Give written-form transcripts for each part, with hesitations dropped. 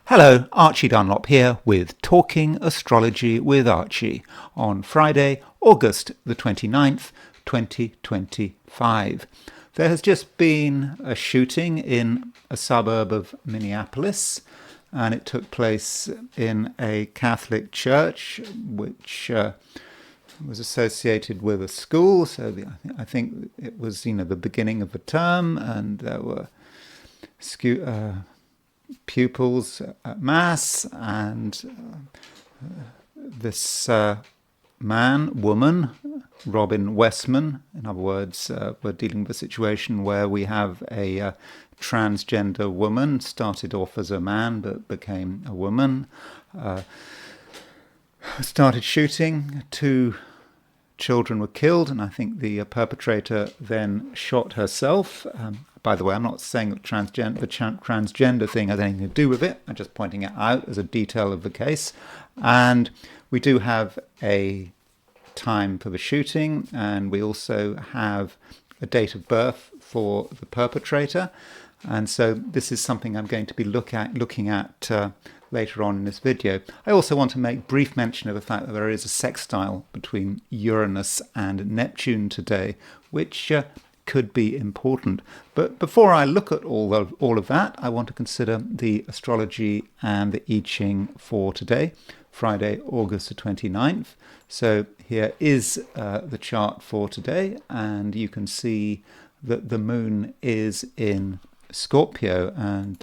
Hello, Archie Dunlop here with Talking Astrology with Archie on Friday, August the 29th, 2025. There has just been a shooting in a suburb of Minneapolis, and it took place in a Catholic church which was associated with a school. So I think it was, the beginning of the term, and there were pupils at mass, and this woman, Robin Westman, in other words, we're dealing with a situation where we have a transgender woman, started off as a man but became a woman, started shooting. Two children were killed, and I think the perpetrator then shot herself. By the way, I'm not saying that the transgender thing has anything to do with it. I'm just pointing it out as a detail of the case. And we do have a time for the shooting, and we also have a date of birth for the perpetrator. And so this is something I'm going to be looking at later on in this video. I also want to make brief mention of the fact that there is a sextile between Uranus and Neptune today, which could be important. But before I look at all of that, I want to consider the astrology and the I Ching for today, Friday, August the 29th. So here is the chart for today, and you can see that the moon is in Scorpio, and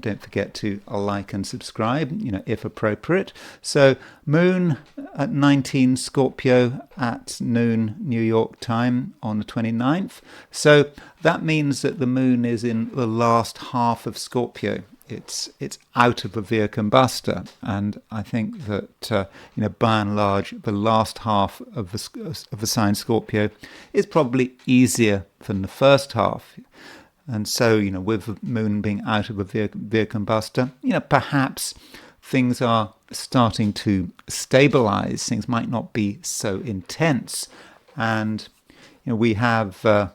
don't forget to like and subscribe, if appropriate. So moon at 19 Scorpio at noon New York time on the 29th. So that means that the moon is in the last half of Scorpio. It's out of the via combustor, and I think that by and large the last half of the sign Scorpio is probably easier than the first half. And so, with the moon being out of a via combustor, perhaps things are starting to stabilize. Things might not be so intense. And, we have an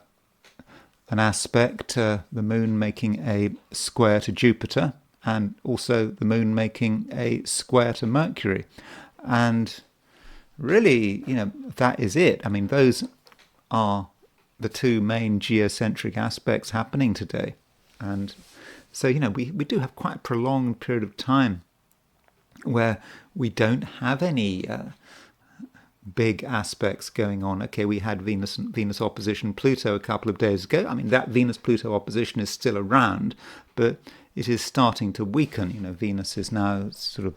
aspect, the moon making a square to Jupiter, and also the moon making a square to Mercury. And really, that is it. I mean, those are the two main geocentric aspects happening today. And so, we do have quite a prolonged period of time where we don't have any big aspects going on. Okay, we had Venus opposition Pluto a couple of days ago. I mean, that Venus-Pluto opposition is still around, but it is starting to weaken. Venus is now sort of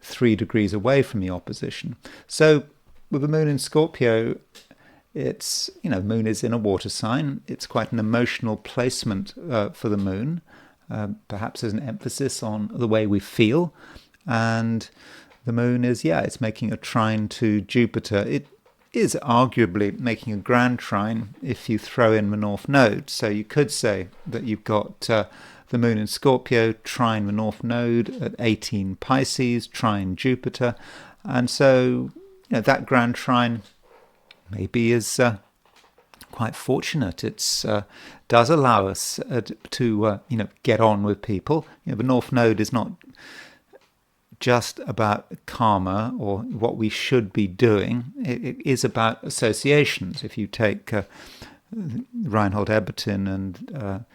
3 degrees away from the opposition. So with the moon in Scorpio, it's, moon is in a water sign. It's quite an emotional placement for the moon. Perhaps there's an emphasis on the way we feel. And the moon is, it's making a trine to Jupiter. It is arguably making a grand trine if you throw in the North Node. So you could say that you've got the moon in Scorpio, trine the North Node at 18 Pisces, trine Jupiter. And so, that grand trine maybe is quite fortunate. It does allow us to get on with people. The North Node is not just about karma or what we should be doing. It is about associations. If you take Reinhold Ebertin and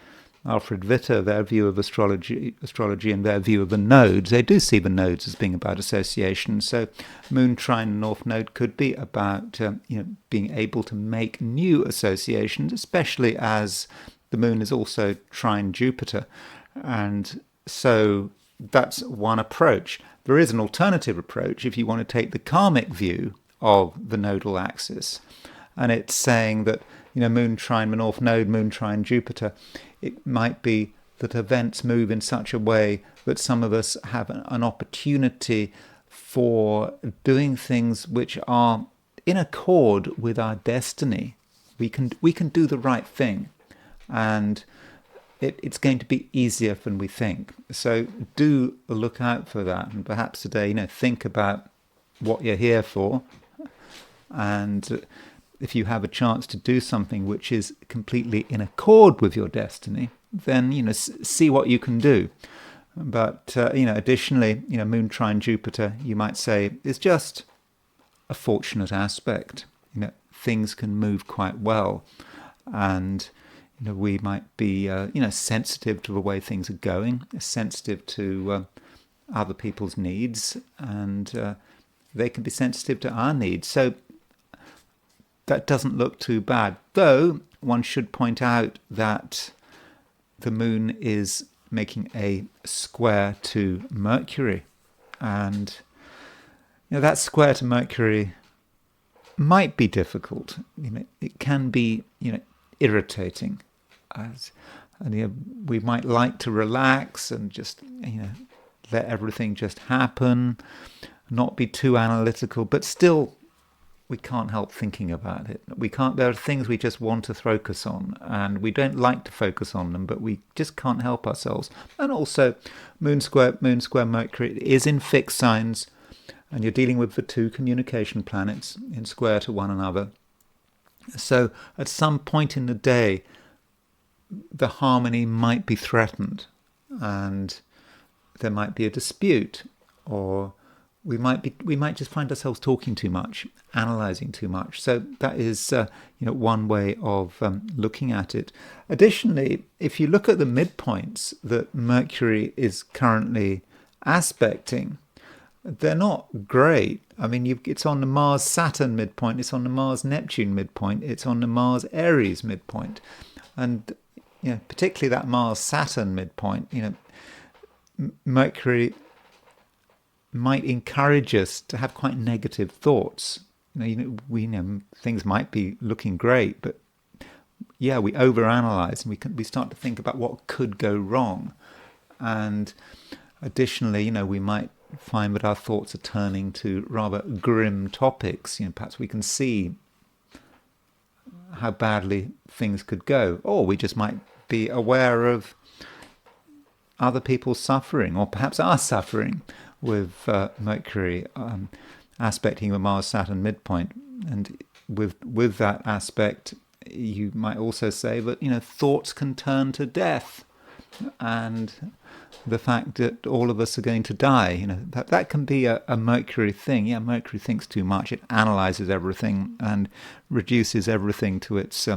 Alfred Witter, their view of astrology and their view of the nodes, they do see the nodes as being about association. So moon trine North Node could be about being able to make new associations, especially as the moon is also trine Jupiter. And so that's one approach. There is an alternative approach if you want to take the karmic view of the nodal axis, and it's saying that moon trine the North Node, moon trine Jupiter, it might be that events move in such a way that some of us have an opportunity for doing things which are in accord with our destiny. We can do the right thing, and it's going to be easier than we think. So do look out for that, and perhaps today, think about what you're here for, and if you have a chance to do something which is completely in accord with your destiny, then see what you can do. But additionally, Moon trine Jupiter, you might say, is just a fortunate aspect. Things can move quite well, and we might be sensitive to the way things are going, sensitive to other people's needs, and they can be sensitive to our needs. So that doesn't look too bad, though one should point out that the moon is making a square to Mercury, and that square to Mercury might be difficult. It can be irritating, and we might like to relax and just let everything just happen, not be too analytical, but still we can't help thinking about it. There are things we just want to focus on, and we don't like to focus on them, but we just can't help ourselves. And also, moon square Mercury is in fixed signs, and you're dealing with the two communication planets in square to one another. So at some point in the day, the harmony might be threatened, and there might be a dispute, or we might just find ourselves talking too much, analysing too much. So that is one way of looking at it. Additionally, if you look at the midpoints that Mercury is currently aspecting, they're not great. I mean, it's on the Mars-Saturn midpoint, it's on the Mars-Neptune midpoint, it's on the Mars-Aries midpoint. And particularly that Mars-Saturn midpoint, Mercury might encourage us to have quite negative thoughts. We know things might be looking great, but we overanalyze, and we start to think about what could go wrong. And additionally, we might find that our thoughts are turning to rather grim topics. Perhaps we can see how badly things could go, or we just might be aware of other people's suffering, or perhaps our suffering, with Mercury aspecting the Mars-Saturn midpoint. And with that aspect, you might also say that thoughts can turn to death, and the fact that all of us are going to die. That can be a Mercury thing. Mercury thinks too much. It analyzes everything and reduces everything to its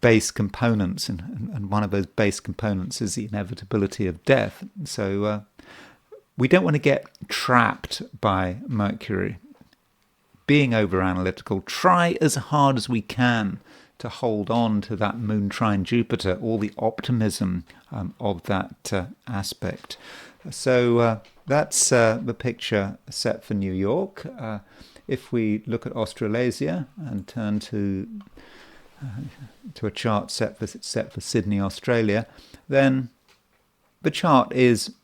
base components, and one of those base components is the inevitability of death. So we don't want to get trapped by Mercury being over-analytical. Try as hard as we can to hold on to that moon trine Jupiter, all the optimism of that aspect. So that's the picture set for New York. If we look at Australasia and turn to a chart set for Sydney, Australia, then the chart is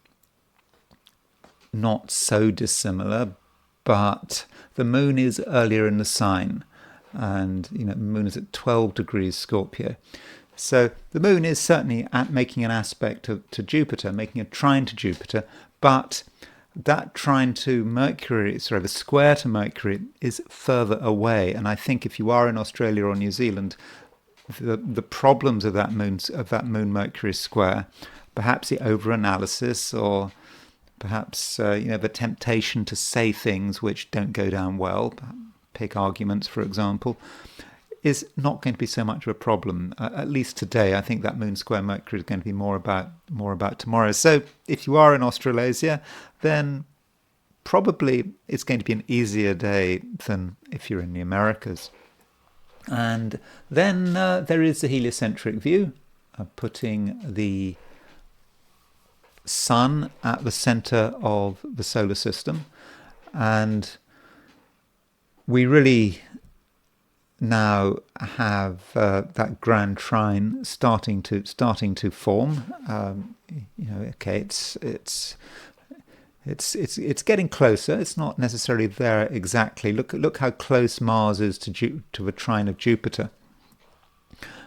not so dissimilar, but the moon is earlier in the sign, and the moon is at 12 degrees Scorpio. So the moon is certainly making an aspect to Jupiter, making a trine to Jupiter, but that trine to Mercury, the square to Mercury, is further away. And I think if you are in Australia or New Zealand, the problems of that moon Mercury square, perhaps the overanalysis, or perhaps the temptation to say things which don't go down well, pick arguments, for example, is not going to be so much of a problem. At least today, I think that moon square Mercury is going to be more about tomorrow. So if you are in Australasia, then probably it's going to be an easier day than if you're in the Americas. And then there is the heliocentric view, putting the Sun at the center of the solar system, and we really now have that grand trine starting to form. It's getting closer. It's not necessarily there exactly. Look how close Mars is to the trine of Jupiter.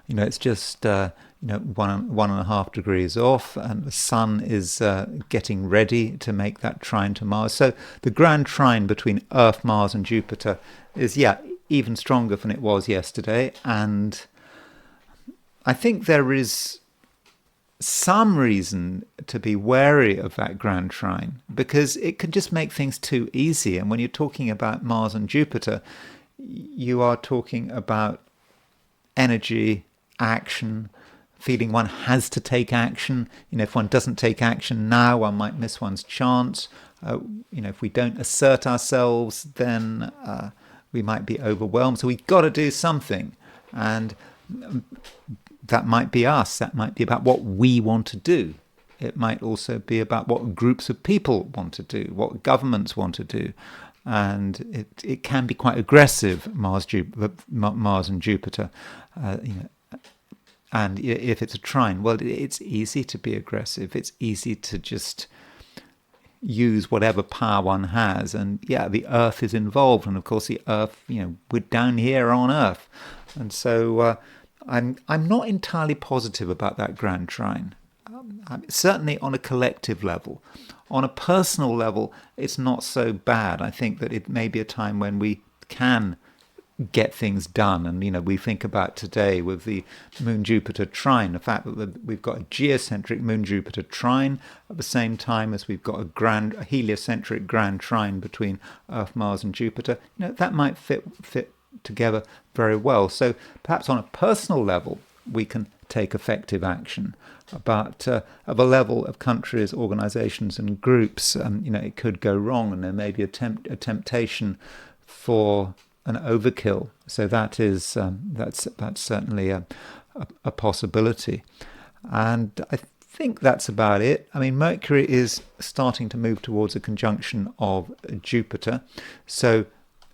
It's just 1.5 degrees off, and the Sun is getting ready to make that trine to Mars. So the grand trine between Earth, Mars, and Jupiter is even stronger than it was yesterday. And I think there is some reason to be wary of that grand trine, because it can just make things too easy. And when you're talking about Mars and Jupiter, you are talking about energy, action, feeling one has to take action. If one doesn't take action now, one might miss one's chance. If we don't assert ourselves, then we might be overwhelmed. So we've got to do something. And that might be us. That might be about what we want to do. It might also be about what groups of people want to do, what governments want to do. And it can be quite aggressive, Mars and Jupiter. And if it's a trine, well, it's easy to be aggressive. It's easy to just use whatever power one has. And yeah, the Earth is involved. And of course, the Earth, we're down here on Earth. And so I'm not entirely positive about that grand trine. Certainly on a collective level. On a personal level, it's not so bad. I think that it may be a time when we can get things done. And, we think about today with the Moon-Jupiter trine, the fact that we've got a geocentric Moon-Jupiter trine at the same time as we've got a heliocentric grand trine between Earth, Mars and Jupiter. That might fit together very well. So perhaps on a personal level, we can take effective action. But at a level of countries, organizations and groups, it could go wrong, and there may be a temptation for an overkill. So that's certainly a possibility. And I think that's about it. I mean, Mercury is starting to move towards a conjunction of Jupiter. So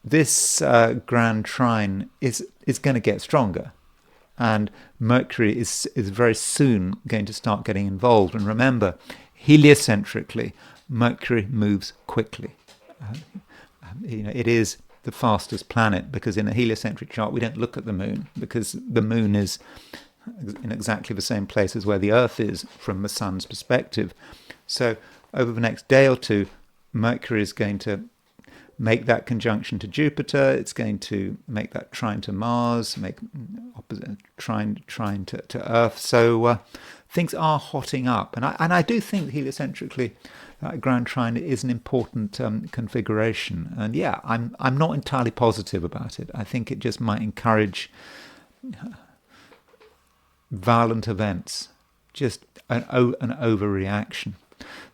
this grand trine is going to get stronger. And Mercury is very soon going to start getting involved. And remember, heliocentrically, Mercury moves quickly. It is the fastest planet, because in a heliocentric chart, we don't look at the moon, because the moon is in exactly the same place as where the Earth is from the sun's perspective. So over the next day or two, Mercury is going to make that conjunction to Jupiter. It's going to make that trine to Mars, make opposite trine to Earth. So things are hotting up, and I do think heliocentrically that grand trine is an important configuration. And yeah, I'm not entirely positive about it. I think it just might encourage violent events, just an overreaction.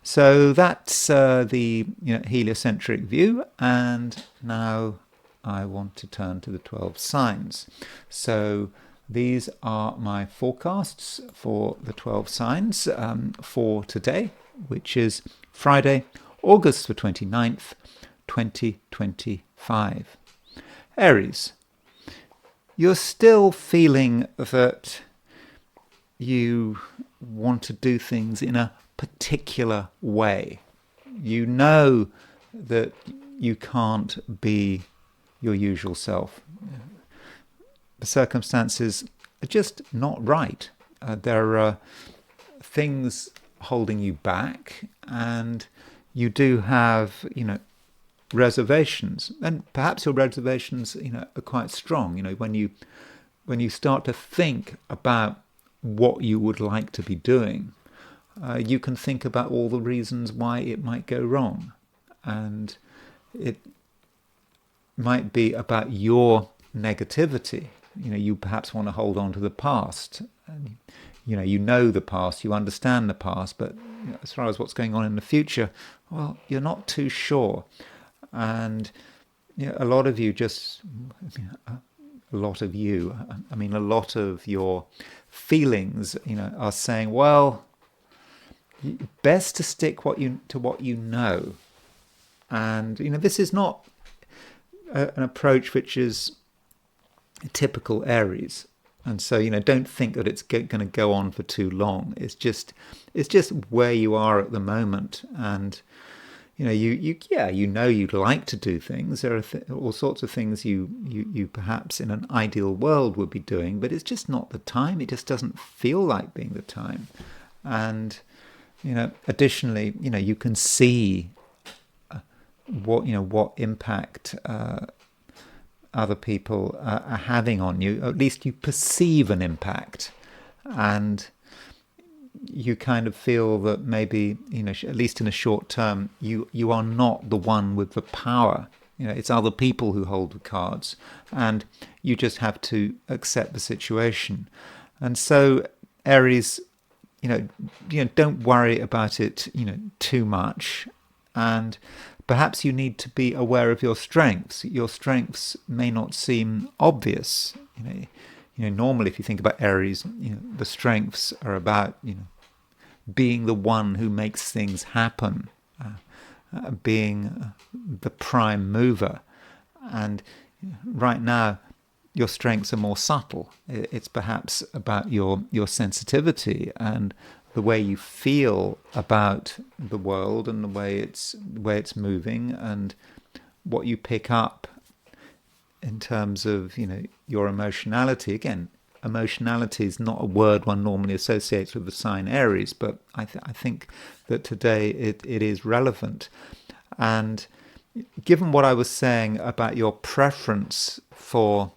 So that's the heliocentric view, and now I want to turn to the 12 signs. So these are my forecasts for the 12 signs for today, which is Friday, August the 29th, 2025. Aries, you're still feeling that you want to do things in a particular way. You know that you can't be your usual self. The circumstances are just not right. There are things holding you back, and you do have, reservations, and perhaps your reservations, are quite strong. When you start to think about what you would like to be doing, you can think about all the reasons why it might go wrong. And it might be about your negativity. You perhaps want to hold on to the past. And, you know the past, you understand the past, but as far as what's going on in the future, well, you're not too sure. And a lot of you a lot of your feelings, are saying, well, best to stick to what you know. And this is not an approach which is typical Aries. And so don't think that it's going to go on for too long. It's just where you are at the moment. And you'd like to do things. There are all sorts of things you perhaps in an ideal world would be doing, but it's just not the time. It just doesn't feel like being the time. And additionally, you can see what impact other people are having on you. At least you perceive an impact, and you kind of feel that maybe, at least in a short term, you are not the one with the power. It's other people who hold the cards, and you just have to accept the situation. And so, Aries, don't worry about it, too much. And perhaps you need to be aware of your strengths. Your strengths may not seem obvious. Normally, if you think about Aries, the strengths are about, being the one who makes things happen, being the prime mover. And right now, your strengths are more subtle. It's perhaps about your sensitivity and the way you feel about the world and the way it's moving, and what you pick up in terms of your emotionality. Again, emotionality is not a word one normally associates with the sign Aries, but I think that today it is relevant. And given what I was saying about your preference for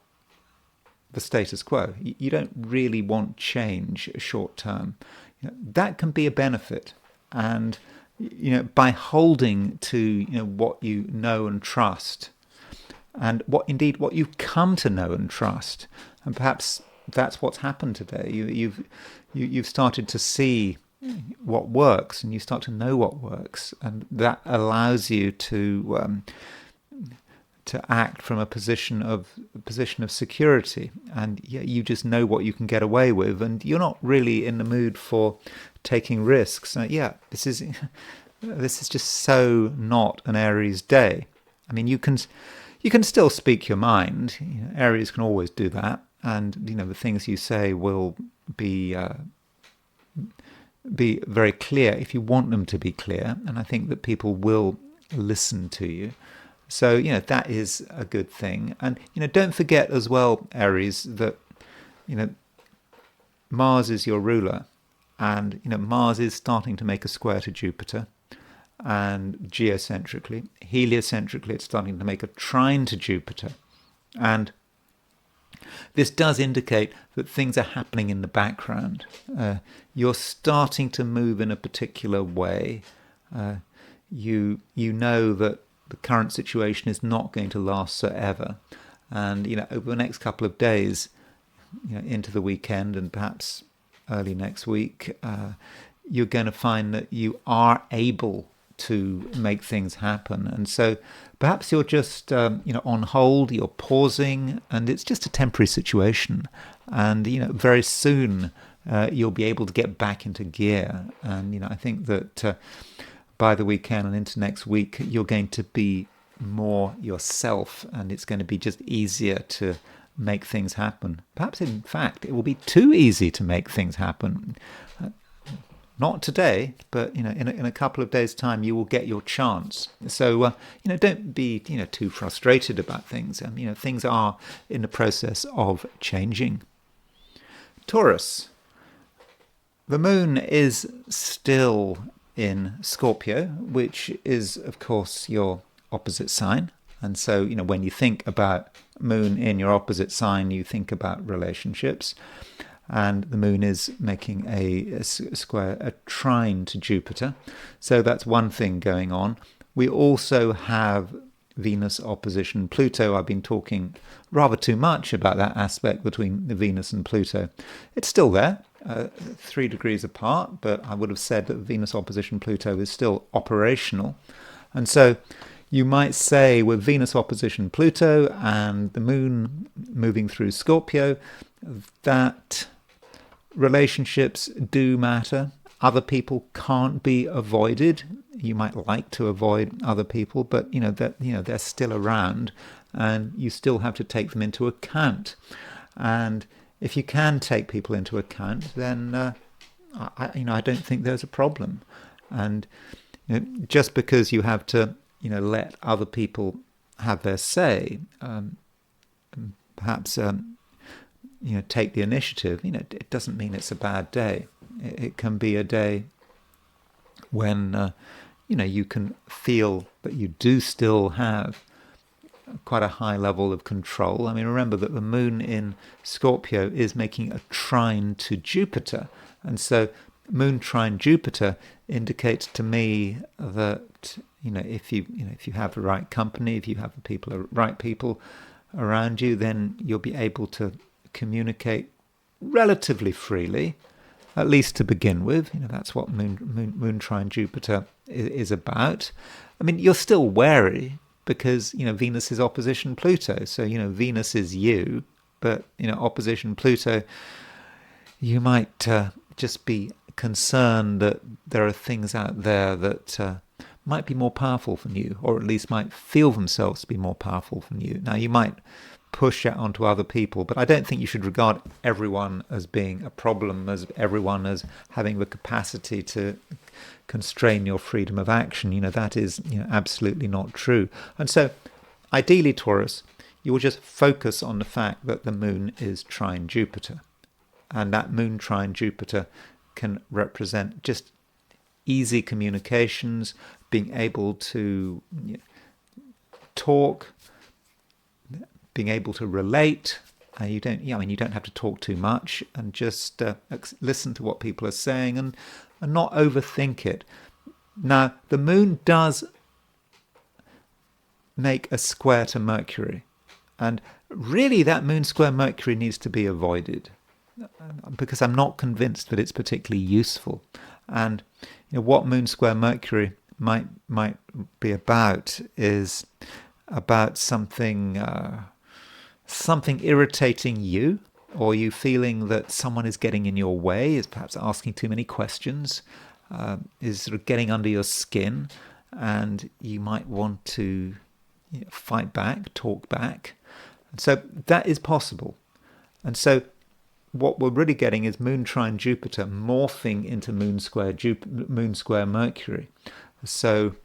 the status quo, you don't really want change short term. That can be a benefit, and by holding to what you know and trust, and what you've come to know and trust, and perhaps that's what's happened today. You've started to see what works, and you start to know what works, and that allows you to act from a position of security, and you just know what you can get away with, and you're not really in the mood for taking risks. This is just so not an Aries day. I mean, you can still speak your mind. Aries can always do that, and the things you say will be very clear if you want them to be clear, and I think that people will listen to you. So, that is a good thing. And, don't forget as well, Aries, that, Mars is your ruler, and, Mars is starting to make a square to Jupiter, and geocentrically. Heliocentrically, it's starting to make a trine to Jupiter. And this does indicate that things are happening in the background. You're starting to move in a particular way. You know that the current situation is not going to last forever, and over the next couple of days, into the weekend and perhaps early next week, you're going to find that you are able to make things happen. And so perhaps you're just on hold, you're pausing, and it's just a temporary situation, and very soon you'll be able to get back into gear. And I think that by the weekend and into next week, you're going to be more yourself, and it's going to be just easier to make things happen. Perhaps, in fact, it will be too easy to make things happen. Not today, but in a couple of days' time, you will get your chance. So don't be too frustrated about things. Things are in the process of changing. Taurus, the moon is still in Scorpio, which is, of course, your opposite sign. And so, when you think about moon in your opposite sign, you think about relationships. And the moon is making a trine to Jupiter. So that's one thing going on. We also have Venus opposition Pluto. I've been talking rather too much about that aspect between Venus and Pluto. It's still there. 3 degrees apart, but I would have said that Venus opposition Pluto is still operational. And so you might say with Venus opposition Pluto and the moon moving through Scorpio, that relationships do matter. Other people can't be avoided. You might like to avoid other people, but they're still around, and you still have to take them into account. And if you can take people into account, then I don't think there's a problem. And just because you have to let other people have their say, perhaps take the initiative. It doesn't mean it's a bad day. It can be a day when you can feel that you do still have quite a high level of control. I mean, remember that the moon in Scorpio is making a trine to Jupiter, and so Moon trine Jupiter indicates to me that if you have the right company, if you have the right people around you, then you'll be able to communicate relatively freely, at least to begin with. That's what moon trine Jupiter is about. I mean, you're still wary because Venus is opposition Pluto, so Venus is you, but opposition Pluto, you might just be concerned that there are things out there that might be more powerful than you, or at least might feel themselves to be more powerful than you. Now, you might push it onto other people, but I don't think you should regard everyone as being a problem, as everyone as having the capacity to constrain your freedom of action. That is absolutely not true. And so, ideally, Taurus, you will just focus on the fact that the moon is trine Jupiter. And that moon trine Jupiter can represent just easy communications, being able to talk, being able to relate. You don't have to talk too much, and just listen to what people are saying and not overthink it. Now, the moon does make a square to Mercury, and really that moon square Mercury needs to be avoided, because I'm not convinced that it's particularly useful. And what moon square Mercury might be about is about something irritating you, or you feeling that someone is getting in your way, is perhaps asking too many questions, is sort of getting under your skin, and you might want to fight back, talk back. And so that is possible. And so what we're really getting is moon trine Jupiter morphing into moon square Mercury. So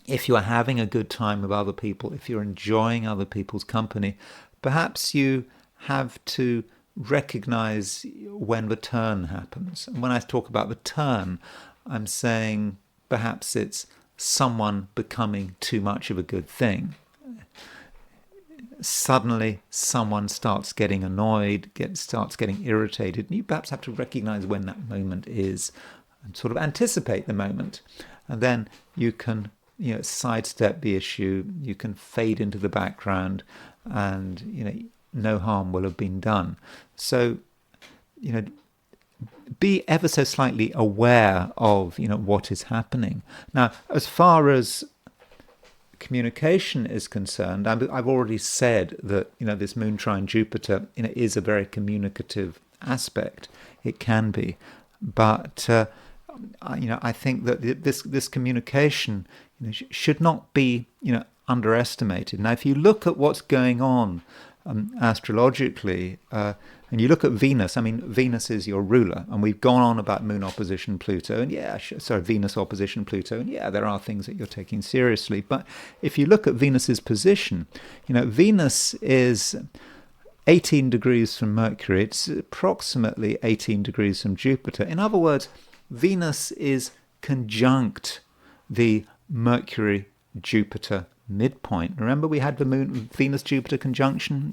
if you are having a good time with other people, if you're enjoying other people's company, perhaps you have to recognize when the turn happens. And when I talk about the turn, I'm saying perhaps it's someone becoming too much of a good thing. Suddenly someone starts getting annoyed, starts getting irritated, and you perhaps have to recognize when that moment is and sort of anticipate the moment. And then you can sidestep the issue, you can fade into the background, and no harm will have been done. So be ever so slightly aware of what is happening. Now, as far as communication is concerned, I've already said that this moon trine Jupiter is a very communicative aspect. It can be, but I think that this communication should not be underestimated. Now, if you look at what's going on astrologically, and you look at Venus, Venus is your ruler, and we've gone on about moon opposition Pluto, and Venus opposition Pluto, and there are things that you're taking seriously. But if you look at Venus's position, Venus is 18 degrees from Mercury. It's approximately 18 degrees from Jupiter. In other words, Venus is conjunct the Mercury-Jupiter midpoint. Remember, we had the Venus-Jupiter conjunction,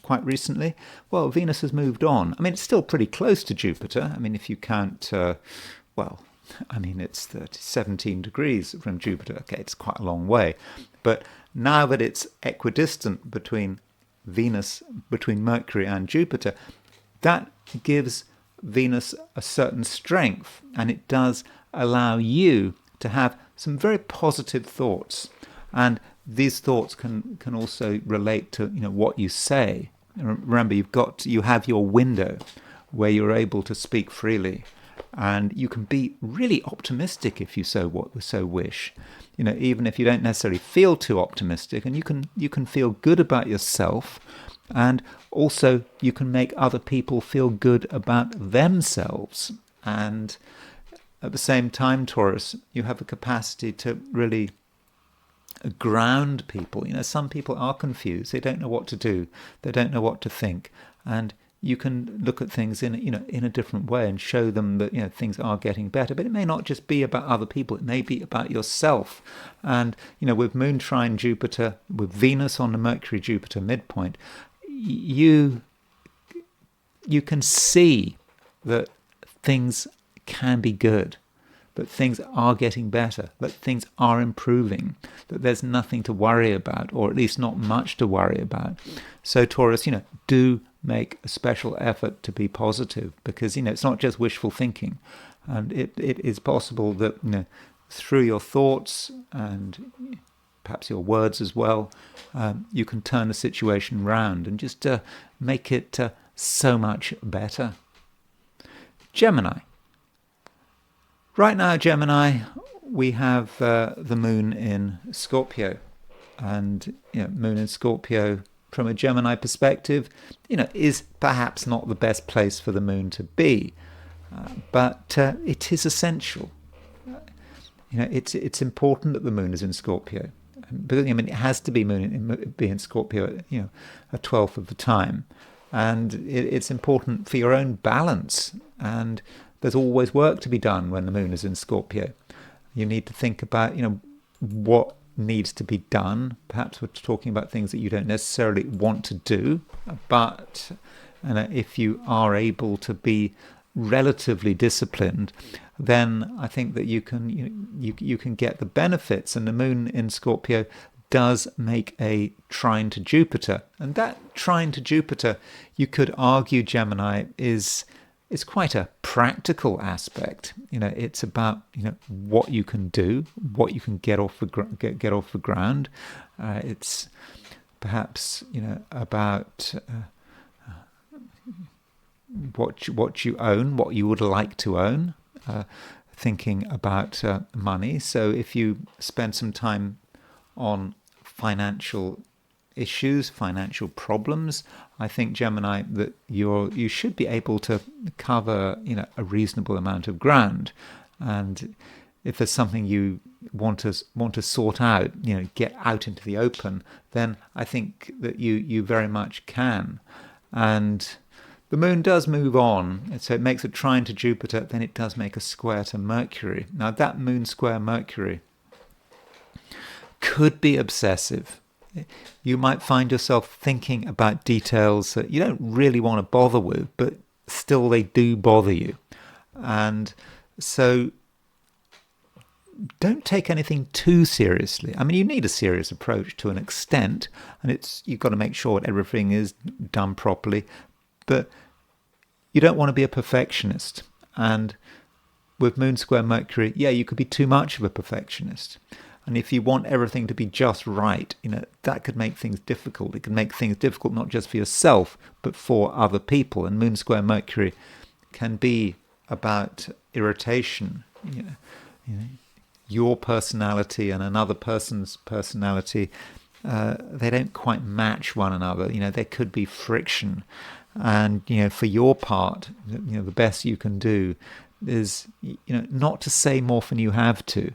quite recently. Well, Venus has moved on. It's still pretty close to Jupiter. If you count, it's 17 degrees from Jupiter. Okay, it's quite a long way. But now that it's equidistant between Mercury and Jupiter, that gives Venus a certain strength, and it does allow you to have some very positive thoughts. And these thoughts can also relate to what you say. Remember, you have your window where you're able to speak freely, and you can be really optimistic if you so wish. Even if you don't necessarily feel too optimistic, and you can feel good about yourself, and also you can make other people feel good about themselves. And at the same time, Taurus, you have the capacity to really ground people. Some people are confused. They don't know what to do. They don't know what to think. And you can look at things in a different way and show them that things are getting better. But it may not just be about other people. It may be about yourself. And with moon trine Jupiter, with Venus on the Mercury-Jupiter midpoint, you can see that things can be good, that things are getting better, that things are improving, that there's nothing to worry about, or at least not much to worry about. So Taurus, do make a special effort to be positive, because, it's not just wishful thinking. And it is possible that, through your thoughts and perhaps your words as well, you can turn the situation round and just make it so much better. Gemini. Right now, Gemini, we have the moon in Scorpio. And moon in Scorpio, from a Gemini perspective, is perhaps not the best place for the moon to be. But it is essential. It's important that the moon is in Scorpio. But it has to be be in Scorpio, a twelfth of the time, and it's important for your own balance. And there's always work to be done when the moon is in Scorpio. You need to think about, what needs to be done. Perhaps we're talking about things that you don't necessarily want to do, but if you are able to be relatively disciplined, then I think that you can get the benefits. And the moon in Scorpio does make a trine to Jupiter, and that trine to Jupiter, you could argue, Gemini, is quite a practical aspect. It's about what you can do, what you can get off the ground. It's perhaps about what you own, what you would like to own, thinking about money. So if you spend some time on financial issues, financial problems, I think, Gemini, that you should be able to cover a reasonable amount of ground. And if there's something you want to sort out, get out into the open, then I think that you very much can. And the moon does move on, so it makes a trine to Jupiter, then it does make a square to Mercury. Now, that moon square Mercury could be obsessive. You might find yourself thinking about details that you don't really want to bother with, but still they do bother you. And so don't take anything too seriously. I mean, you need a serious approach to an extent, and you've got to make sure that everything is done properly. But you don't want to be a perfectionist. And with Moon Square Mercury, you could be too much of a perfectionist. And if you want everything to be just right, that could make things difficult. It can make things difficult not just for yourself, but for other people. And Moon Square Mercury can be about irritation. Your personality and another person's personality, they don't quite match one another. There could be friction. And, for your part, the best you can do is, not to say more than you have to.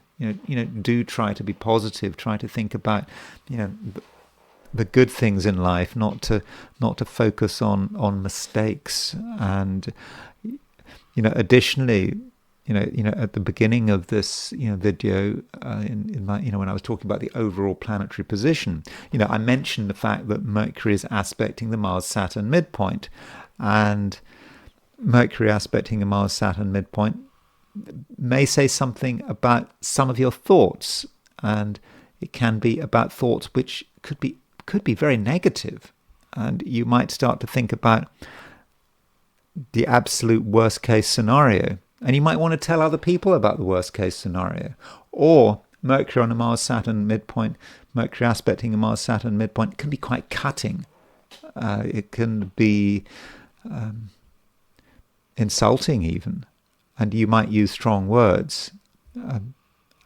Do try to be positive. Try to think about, the good things in life, not to focus on mistakes. And, additionally, at the beginning of this, video, in my, when I was talking about the overall planetary position, I mentioned the fact that Mercury is aspecting the Mars-Saturn midpoint, and Mercury aspecting the Mars-Saturn midpoint may say something about some of your thoughts, and it can be about thoughts which could be very negative, and you might start to think about the absolute worst case scenario. And you might want to tell other people about the worst case scenario. Or Mercury on a Mars-Saturn midpoint, Mercury aspecting a Mars-Saturn midpoint can be quite cutting. It can be insulting even. And you might use strong words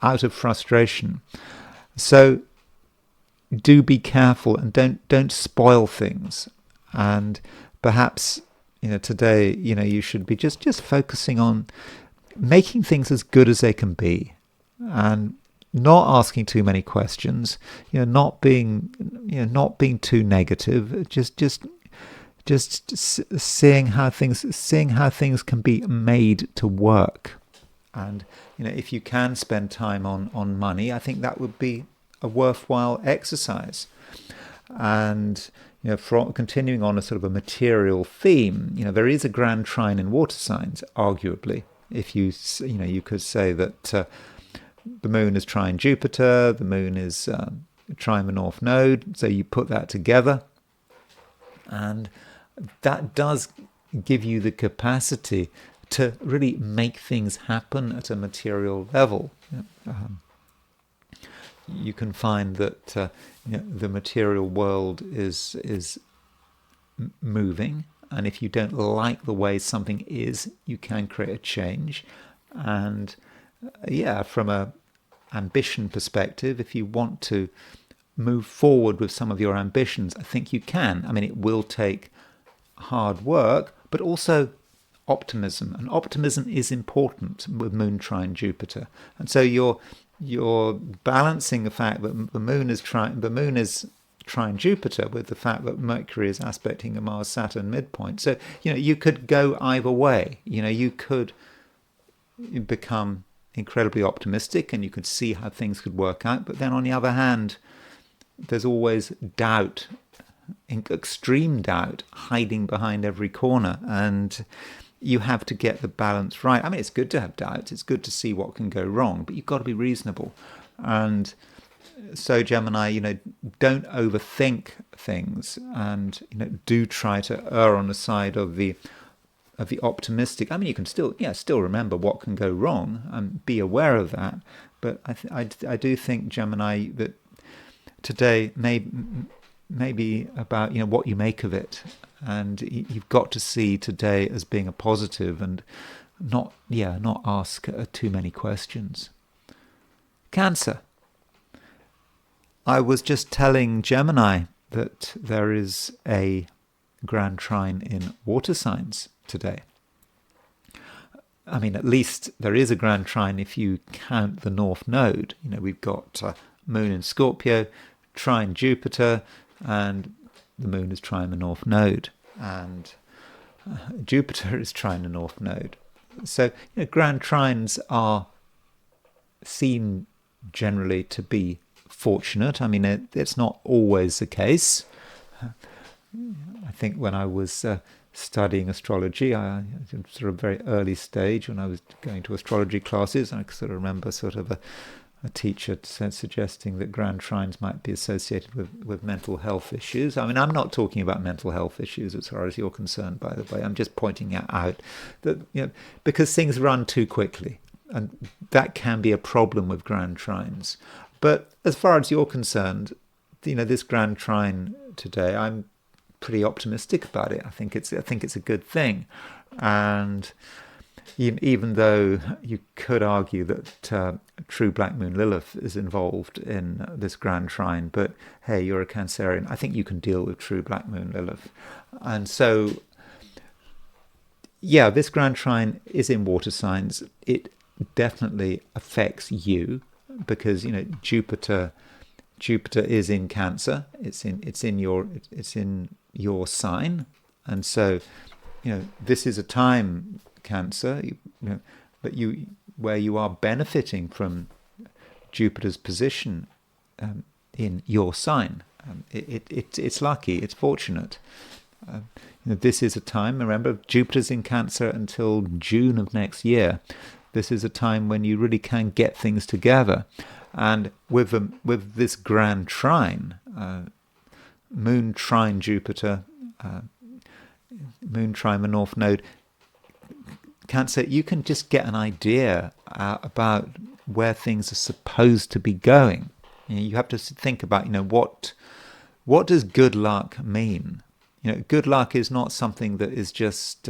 out of frustration. So do be careful and don't spoil things. And perhaps today, you should be just focusing on making things as good as they can be, and not asking too many questions. Not being too negative. Just seeing how things can be made to work. And if you can spend time on money, I think that would be a worthwhile exercise. And for continuing on a sort of a material theme, there is a grand trine in water signs, arguably, If you could say that the moon is trine Jupiter, the moon is trine the North Node, so you put that together, and that does give you the capacity to really make things happen at a material level. You can find that the material world is moving, and if you don't like the way something is, you can create a change. And from a ambition perspective, if you want to move forward with some of your ambitions, I think you can. I mean, it will take hard work, but also optimism, and optimism is important with moon trine Jupiter. And so you're balancing the fact that the moon is trine Jupiter with the fact that Mercury is aspecting a Mars-Saturn midpoint. So you could go either way. You could become incredibly optimistic and you could see how things could work out, but then on the other hand, there's always doubt, extreme doubt, hiding behind every corner, and you have to get the balance right. I mean, it's good to have doubts, it's good to see what can go wrong, but you've got to be reasonable. And so Gemini, don't overthink things, and do try to err on the side of the optimistic. I mean, you can still remember what can go wrong and be aware of that. But I do think, Gemini, that today may be about what you make of it, and you've got to see today as being a positive and not ask too many questions. Cancer. I was just telling Gemini that there is a grand trine in water signs today. I mean, at least there is a grand trine if you count the North Node. We've got Moon in Scorpio, trine Jupiter, and the Moon is trine the North Node, and Jupiter is trine the North Node. So grand trines are seen generally to be fortunate. I mean, it's not always the case. I think when I was studying astrology, I sort of very early stage when I was going to astrology classes, I sort of remember sort of a teacher suggesting that grand trines might be associated with mental health issues. I mean, I'm not talking about mental health issues as far as you're concerned, by the way. I'm just pointing out that because things run too quickly, and that can be a problem with grand trines. But as far as you're concerned, this grand trine today, I'm pretty optimistic about it. I think it's a good thing, and even though you could argue that true Black Moon Lilith is involved in this grand trine, but hey, you're a Cancerian. I think you can deal with true Black Moon Lilith, and so this grand trine is in water signs. It definitely affects you because Jupiter is in Cancer. It's in your sign, and so this is a time, Cancer, where you are benefiting from Jupiter's position in your sign. It's lucky, it's fortunate. This is a time. Remember, Jupiter's in Cancer until June of next year. This is a time when you really can get things together. And with this grand trine, Moon trine Jupiter, Moon trine the North Node, Cancer, you can just get an idea about where things are supposed to be going. You have to think about, what does good luck mean? Good luck is not something that is just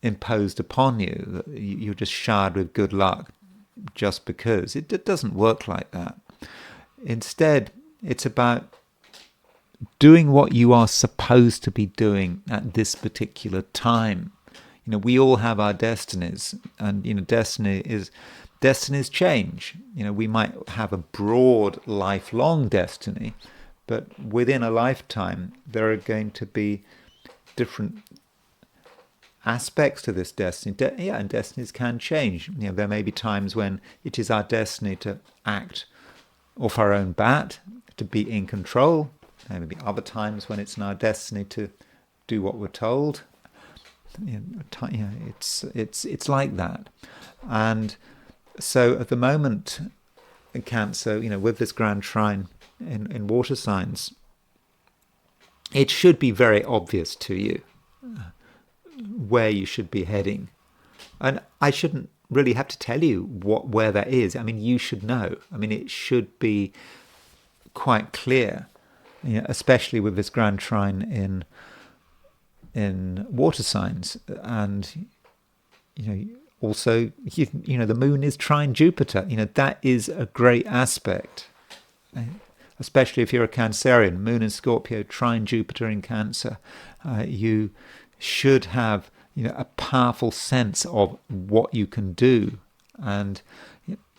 imposed upon you. You're just showered with good luck just because. It doesn't work like that. Instead, it's about doing what you are supposed to be doing at this particular time. We all have our destinies, and destinies change. We might have a broad lifelong destiny, but within a lifetime there are going to be different aspects to this destiny. And destinies can change. There may be times when it is our destiny to act off our own bat, to be in control. There may be other times when it's in our destiny to do what we're told. it's like that. And so at the moment, in Cancer, with this grand trine in water signs, it should be very obvious to you where you should be heading. And I shouldn't really have to tell you where that is. I mean, you should know. I mean, it should be quite clear, especially with this grand trine in water signs. And also the moon is trine Jupiter. That is a great aspect, especially if you're a Cancerian. Moon in Scorpio, trine Jupiter in Cancer. You should have a powerful sense of what you can do. And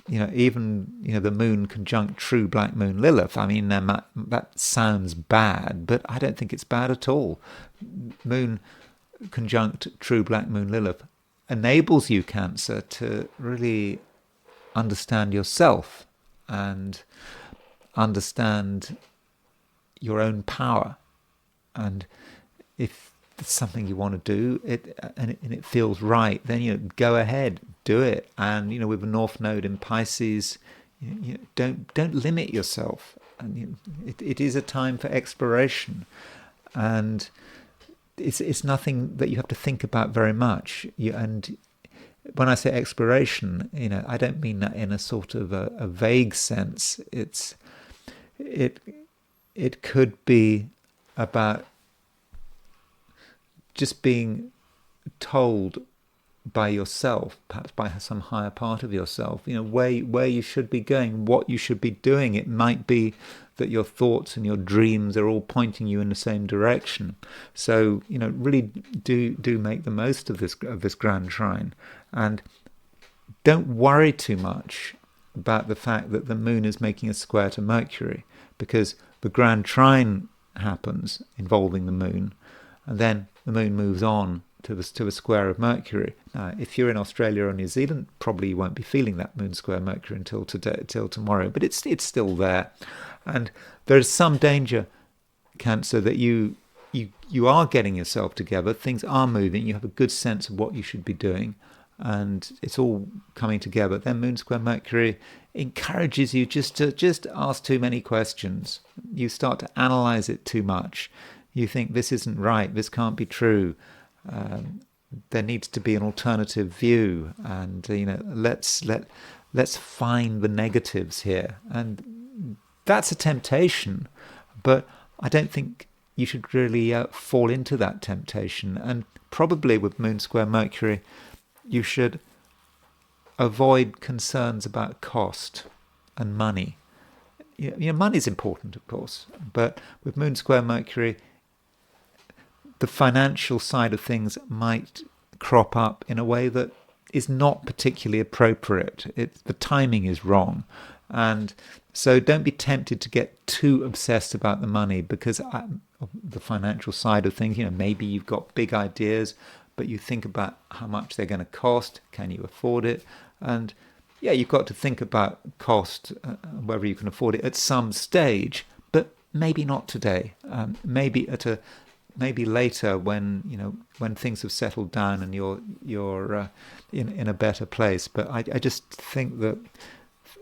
even the moon conjunct true black moon Lilith. I mean, that sounds bad, but I don't think it's bad at all. Moon conjunct true black moon Lilith enables you, Cancer, to really understand yourself and understand your own power. And if it's something you want to do, and it feels right, then go ahead, do it. And with a North Node in Pisces, don't limit yourself. And it is a time for exploration, and it's nothing that you have to think about very much. And when I say exploration, I don't mean that in a sort of a vague sense. It could be about just being told by yourself, perhaps by some higher part of yourself, where you should be going, what you should be doing. It might be that your thoughts and your dreams are all pointing you in the same direction. So, really do make the most of this grand trine, and don't worry too much about the fact that the moon is making a square to Mercury, because the grand trine happens involving the moon, and then the moon moves on to a square of Mercury. Now, if you're in Australia or New Zealand, probably you won't be feeling that moon square Mercury until tomorrow, but it's still there. And there is some danger, Cancer, that you are getting yourself together, things are moving, you have a good sense of what you should be doing, and it's all coming together. Then moon square Mercury encourages you to ask too many questions. You start to analyze it too much. You think this isn't right, this can't be true. There needs to be an alternative view, and let's find the negatives here. And that's a temptation, but I don't think you should really fall into that temptation. And probably with moon square Mercury, you should avoid concerns about cost and money. Money is important, of course, but with moon square Mercury, the financial side of things might crop up in a way that is not particularly appropriate. The timing is wrong. And so don't be tempted to get too obsessed about the money, because the financial side of things, maybe you've got big ideas, but you think about how much they're going to cost. Can you afford it? And you've got to think about cost, whether you can afford it at some stage, but maybe not today. Maybe later, when things have settled down and you're in a better place. But I just think that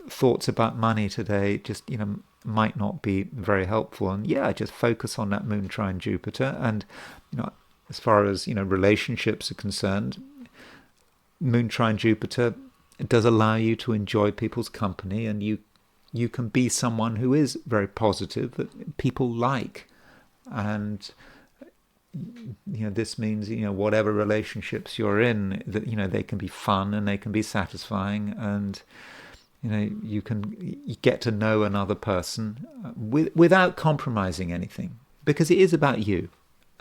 thoughts about money today just might not be very helpful. And just focus on that moon trine Jupiter. And as far as relationships are concerned, moon trine Jupiter does allow you to enjoy people's company, and you can be someone who is very positive that people like. And this means whatever relationships you're in, that they can be fun and they can be satisfying, and you get to know another person without compromising anything, because it is about you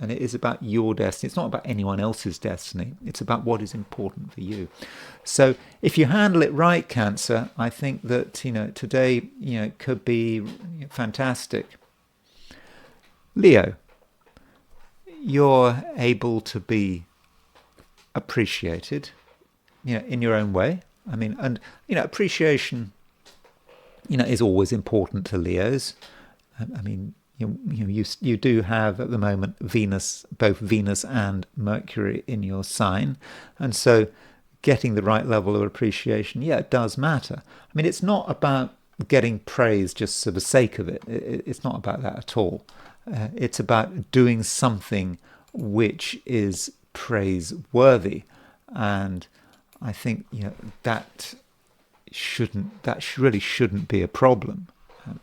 and it is about your destiny. It's not about anyone else's destiny. It's about what is important for you. So if you handle it right, Cancer, I think that today could be fantastic. Leo, you're able to be appreciated, in your own way. I mean, and appreciation, is always important to Leos. I mean, you do have at the moment both Venus and Mercury in your sign, and so getting the right level of appreciation, it does matter. I mean, it's not about getting praise just for the sake of it. It's not about that at all. It's about doing something which is praiseworthy, and I think that really shouldn't be a problem.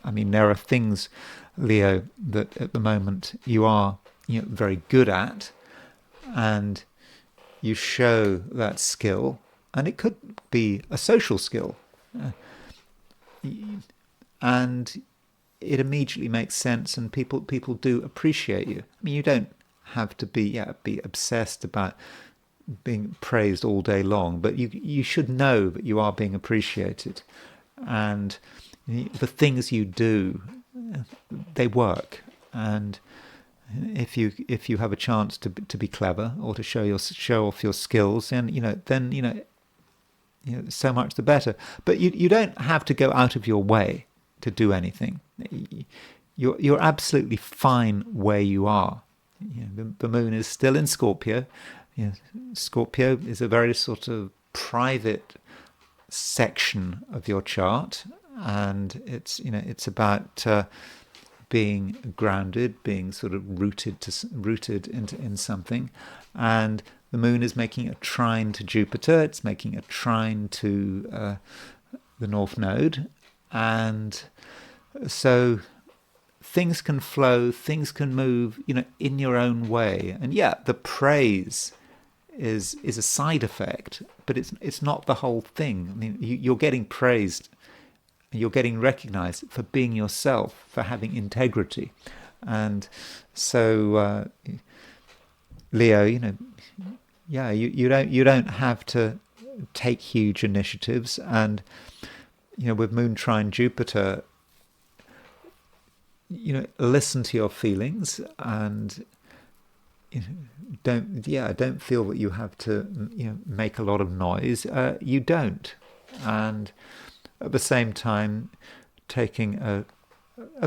I mean, there are things, Leo, that at the moment you are very good at, and you show that skill, and it could be a social skill, and it immediately makes sense, and people do appreciate you. I mean, you don't have to be obsessed about being praised all day long, but you should know that you are being appreciated, and the things you do, they work. And if you have a chance to be clever or to show off your skills, then so much the better. But you don't have to go out of your way to do anything. You're absolutely fine where you are. The moon is still in Scorpio. Scorpio is a very sort of private section of your chart, and it's about being grounded, being sort of rooted in something. And the moon is making a trine to Jupiter. It's making a trine to the North Node, and so things can flow, things can move, in your own way. And the praise is a side effect, but it's not the whole thing. I mean, you're getting praised, you're getting recognized for being yourself, for having integrity. And so Leo, you don't have to take huge initiatives. And with moon trine Jupiter, listen to your feelings, and don't feel that you have to make a lot of noise. You don't. And at the same time, taking a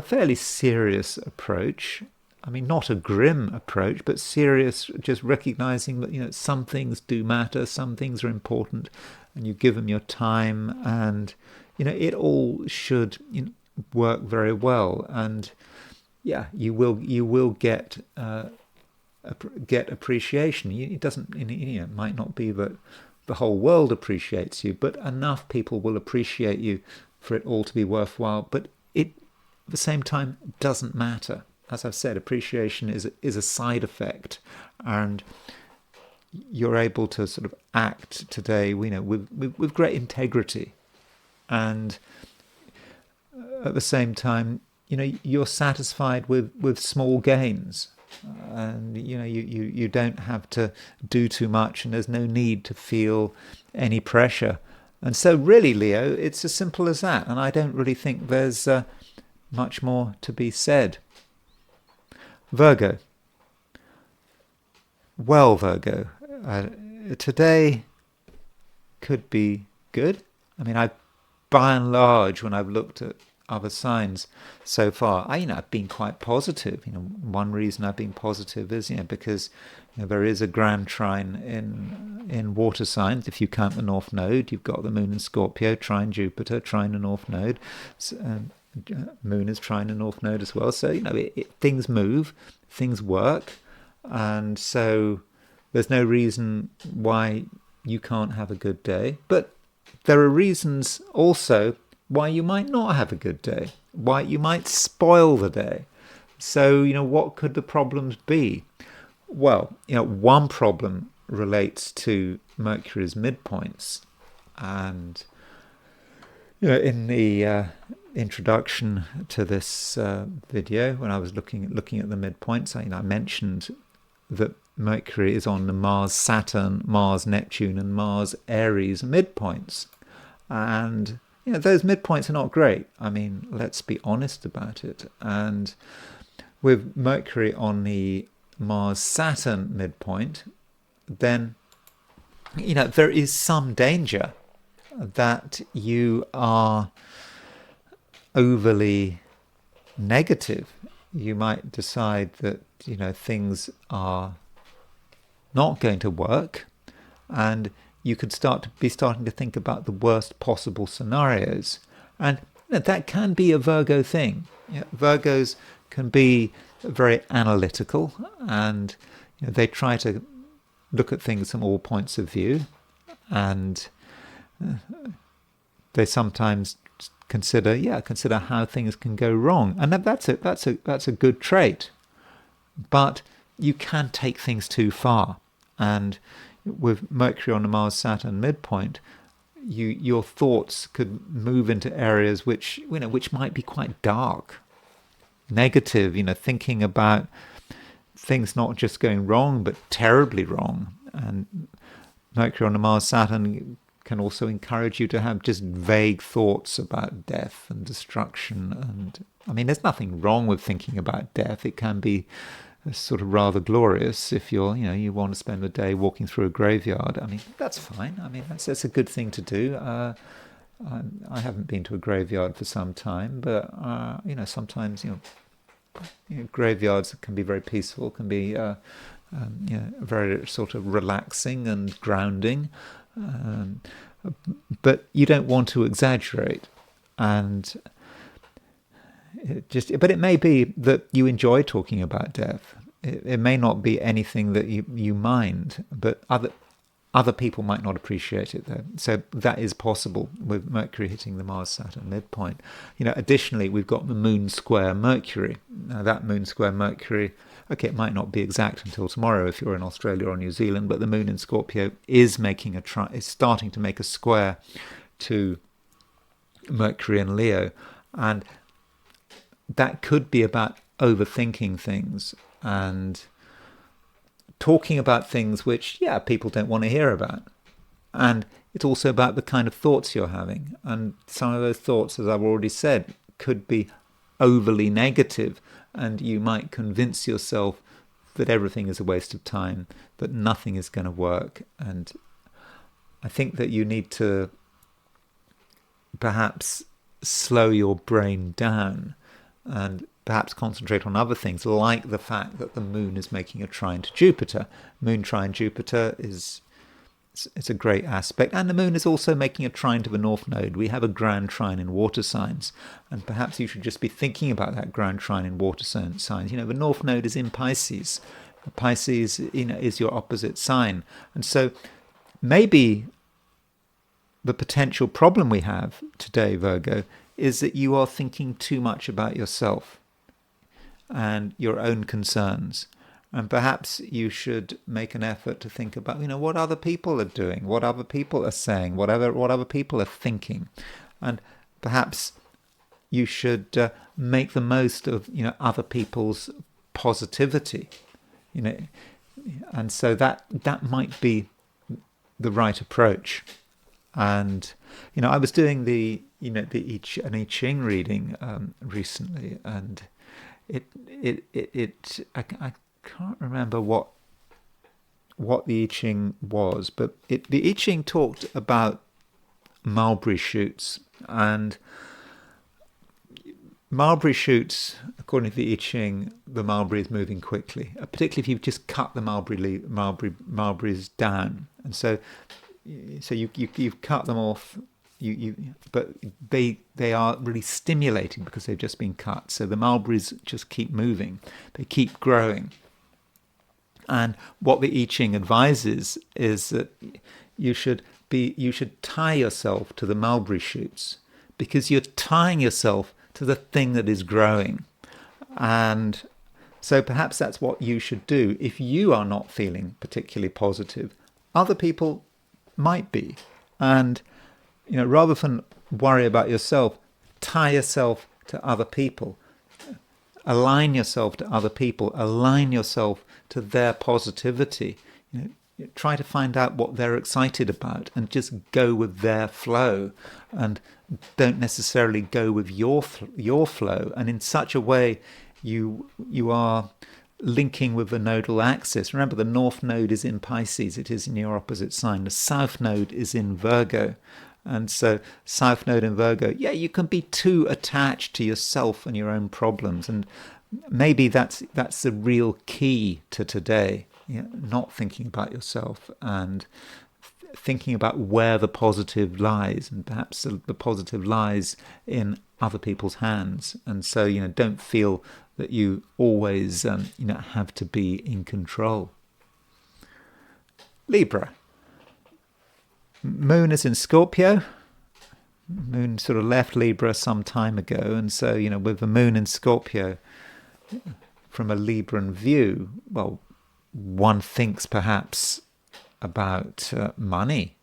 fairly serious approach. I mean, not a grim approach, but serious, just recognizing that some things do matter, some things are important, and you give them your time, and it all should work very well. And you will get appreciation. It might not be that the whole world appreciates you, but enough people will appreciate you for it all to be worthwhile. But it, at the same time, doesn't matter. As I've said, appreciation is a side effect, and you're able to sort of act today, with great integrity, and at the same time, you're satisfied with small gains, and you don't have to do too much, and there's no need to feel any pressure. And so, really, Leo, it's as simple as that, and I don't really think there's much more to be said. Virgo. Well, Virgo, today could be good. I mean, by and large, when I've looked at other signs so far, I've been quite positive. One reason I've been positive is because there is a grand trine in water signs. If you count the North Node, you've got the moon in Scorpio, trine Jupiter, trine the North Node. Moon is trine the North Node as well. So things move, things work, and so there's no reason why you can't have a good day. But there are reasons also why you might not have a good day, why you might spoil the day. So, what could the problems be? Well, one problem relates to Mercury's midpoints. And, in the introduction to this video, when I was looking at the midpoints, I mentioned that Mercury is on the Mars-Saturn, Mars-Neptune, and Mars-Aries midpoints. And those midpoints are not great. I mean, let's be honest about it. And with Mercury on the Mars-Saturn midpoint, then, there is some danger that you are overly negative you might decide that, things are not going to work, and you could starting to think about the worst possible scenarios. And that can be a Virgo thing. Virgos can be very analytical, and they try to look at things from all points of view, and they sometimes consider how things can go wrong, and that's a good trait. But you can take things too far, and with Mercury on the Mars-Saturn midpoint, your thoughts could move into areas which might be quite dark, negative. Thinking about things not just going wrong but terribly wrong. And Mercury on the Mars-Saturn can also encourage you to have just vague thoughts about death and destruction. And there's nothing wrong with thinking about death. It can be sort of rather glorious if you want to spend a day walking through a graveyard. That's fine. That's a good thing to do. I haven't been to a graveyard for some time, but sometimes graveyards can be very peaceful, can be very sort of relaxing and grounding, but you don't want to exaggerate. And but it may be that you enjoy talking about death. It may not be anything that you mind, but other people might not appreciate it though. So that is possible with Mercury hitting the Mars-Saturn midpoint. Additionally, we've got the Moon square Mercury. Now that Moon square Mercury, okay, it might not be exact until tomorrow if you're in Australia or New Zealand, but the Moon in Scorpio is starting to make a square to Mercury in Leo, and that could be about overthinking things and talking about things which, people don't want to hear about. And it's also about the kind of thoughts you're having. And some of those thoughts, as I've already said, could be overly negative, and you might convince yourself that everything is a waste of time, that nothing is going to work. And I think that you need to perhaps slow your brain down and perhaps concentrate on other things, like the fact that the Moon is making a trine to Jupiter. Moon trine Jupiter it's a great aspect, and the Moon is also making a trine to the North Node. We have a grand trine in water signs, and perhaps you should just be thinking about that grand trine in water signs. The North Node is in Pisces. Pisces, is your opposite sign, and so maybe the potential problem we have today, Virgo, is that you are thinking too much about yourself and your own concerns. And perhaps you should make an effort to think about, what other people are doing, what other people are saying, what other people are thinking. And perhaps you should make the most of, other people's positivity. And so that might be the right approach. And, I was doing the I Ching reading recently, and I can't remember what the I Ching was, but the I Ching talked about mulberry shoots, and mulberry shoots, according to the I Ching, the mulberry is moving quickly, particularly if you've just cut the mulberries down, and so you've cut them off. But they are really stimulating because they've just been cut. So the mulberries just keep moving, they keep growing. And what the I Ching advises is that you should tie yourself to the mulberry shoots, because you're tying yourself to the thing that is growing. And so perhaps that's what you should do if you are not feeling particularly positive. Other people might be, and rather than worry about yourself, tie yourself to other people, align yourself to other people, align yourself to their positivity. Try to find out what they're excited about and just go with their flow, and don't necessarily go with your flow. And in such a way, you are linking with the nodal axis. Remember, the North Node is in Pisces, it is in your opposite sign. The South Node is in Virgo. And so South Node in Virgo, you can be too attached to yourself and your own problems. And maybe that's the real key to today. Not thinking about yourself and thinking about where the positive lies, and perhaps the positive lies in other people's hands. And so, don't feel that you always, have to be in control. Libra. Moon is in Scorpio. Moon sort of left Libra some time ago. And so, with the moon in Scorpio, from a Libran view, well, one thinks perhaps about money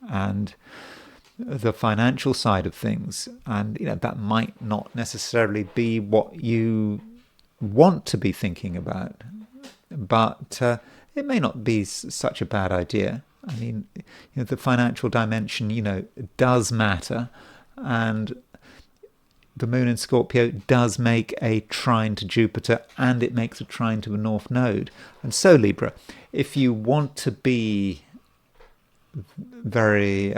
and the financial side of things, and that might not necessarily be what you want to be thinking about, but it may not be such a bad idea. I mean, the financial dimension, does matter, and the moon in Scorpio does make a trine to Jupiter, and it makes a trine to the North Node. And so, Libra, if you want to be very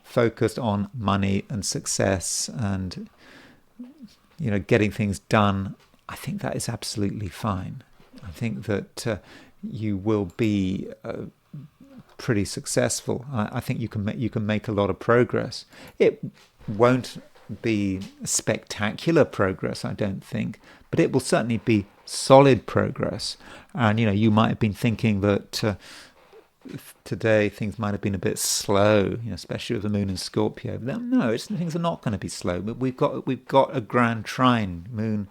focused on money and success and, getting things done, I think that is absolutely fine. I think that you will be pretty successful. I think you can make a lot of progress. It won't be spectacular progress, I don't think, but it will certainly be solid progress. And you might have been thinking that today things might have been a bit slow, especially with the moon in Scorpio. No, things are not going to be slow. But we've got a grand trine, moon,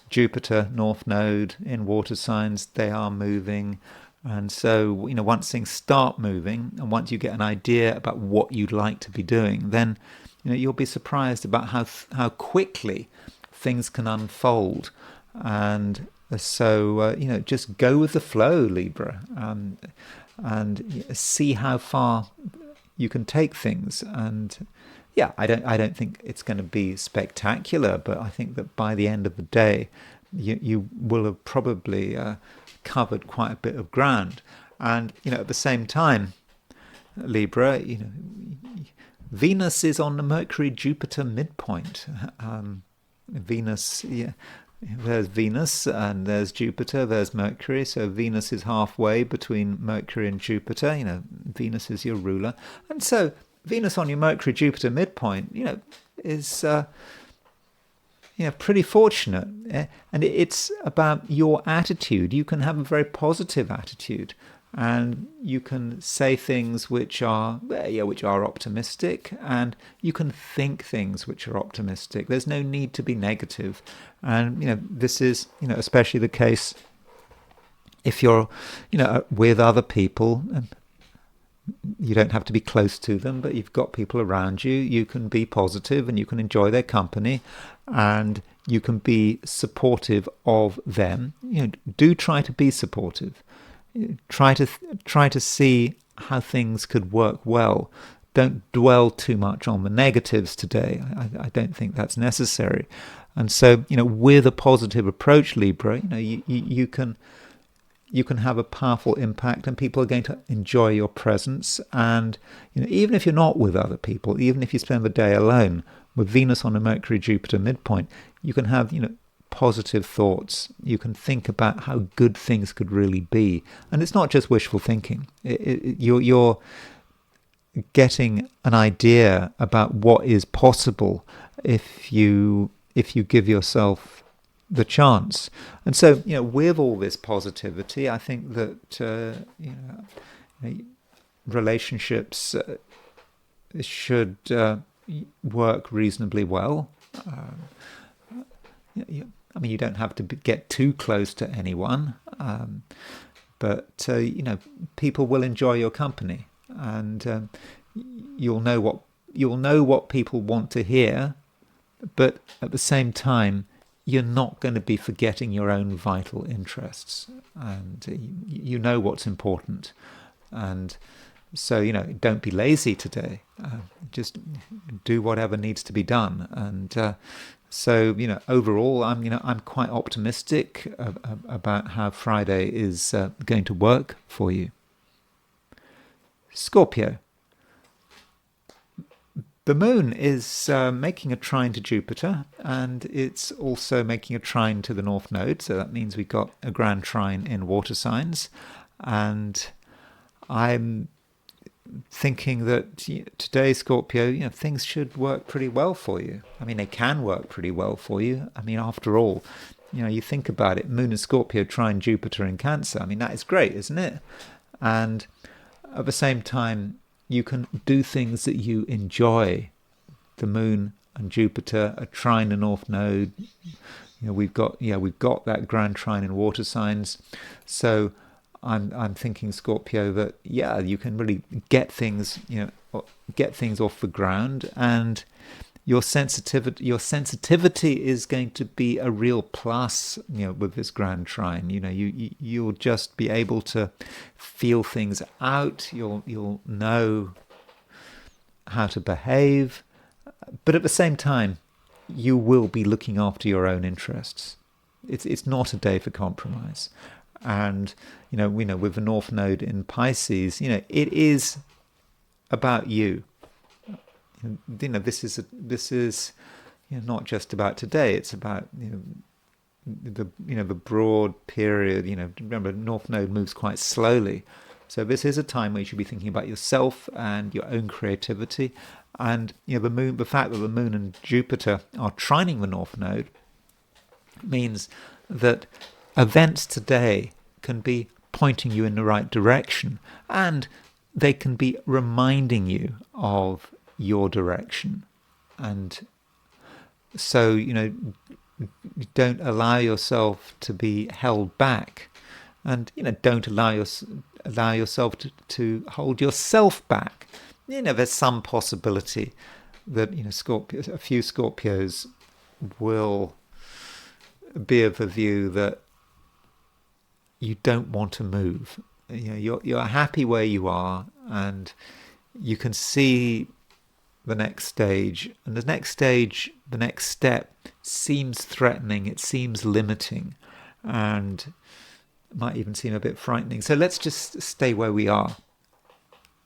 Jupiter, North Node in water signs. They are moving. And so, once things start moving, and once you get an idea about what you'd like to be doing, then you'll be surprised about how quickly things can unfold. And so, just go with the flow, Libra, and see how far you can take things. And I don't think it's going to be spectacular, but I think that by the end of the day, you will have probably covered quite a bit of ground. And at the same time, Libra, Venus is on the Mercury-Jupiter midpoint. Venus, there's Venus and there's Jupiter, there's Mercury. So Venus is halfway between Mercury and Jupiter. Venus is your ruler. And so Venus on your Mercury-Jupiter midpoint, is pretty fortunate. And it's about your attitude. You can have a very positive attitude. And you can say things which are optimistic, and you can think things which are optimistic. There's no need to be negative. And this is especially the case if you're with other people. You don't have to be close to them, but you've got people around you. You can be positive, and you can enjoy their company, and you can be supportive of them. Do try to be supportive. Try to see how things could work well. Don't dwell too much on the negatives today. I don't think that's necessary. And so, with a positive approach, Libra, you can have a powerful impact, and people are going to enjoy your presence. And even if you're not with other people, even if you spend the day alone, with Venus on a Mercury-Jupiter midpoint, you can have positive thoughts. You can think about how good things could really be, and it's not just wishful thinking. You're getting an idea about what is possible if you give yourself the chance. And so, with all this positivity, I think that relationships should work reasonably well. You don't have to get too close to anyone, but people will enjoy your company, and you'll know what people want to hear. But at the same time, you're not going to be forgetting your own vital interests, and you know what's important. And so, don't be lazy today. Just do whatever needs to be done. And so, overall, I'm quite optimistic about how Friday is going to work for you. Scorpio. The moon is making a trine to Jupiter, and it's also making a trine to the North Node. So that means we've got a grand trine in water signs. And I'm thinking that today, Scorpio, things should work pretty well for you. I mean, they can work pretty well for you. I mean, after all, you think about it, Moon and Scorpio trine Jupiter in Cancer. I mean, that is great, isn't it? And at the same time, you can do things that you enjoy. The Moon and Jupiter are trine the North Node. We've got that grand trine in water signs. So I'm thinking, Scorpio, that you can really get things off the ground, and your sensitivity is going to be a real plus, with this grand trine. You'll just be able to feel things out. You'll know how to behave, but at the same time, you will be looking after your own interests. It's not a day for compromise. And with the North Node in Pisces, it is about you. This is not just about today. It's about the broad period. Remember, North Node moves quite slowly, so this is a time where you should be thinking about yourself and your own creativity. And the fact that the Moon and Jupiter are trining the North Node means that events today can be pointing you in the right direction, and they can be reminding you of your direction. And so don't allow yourself to be held back, and don't allow yourself to hold yourself back. There's some possibility that a few Scorpios will be of the view that you don't want to move. You're happy where you are, and you can see the next stage. And the next step seems threatening. It seems limiting, and it might even seem a bit frightening. So let's just stay where we are.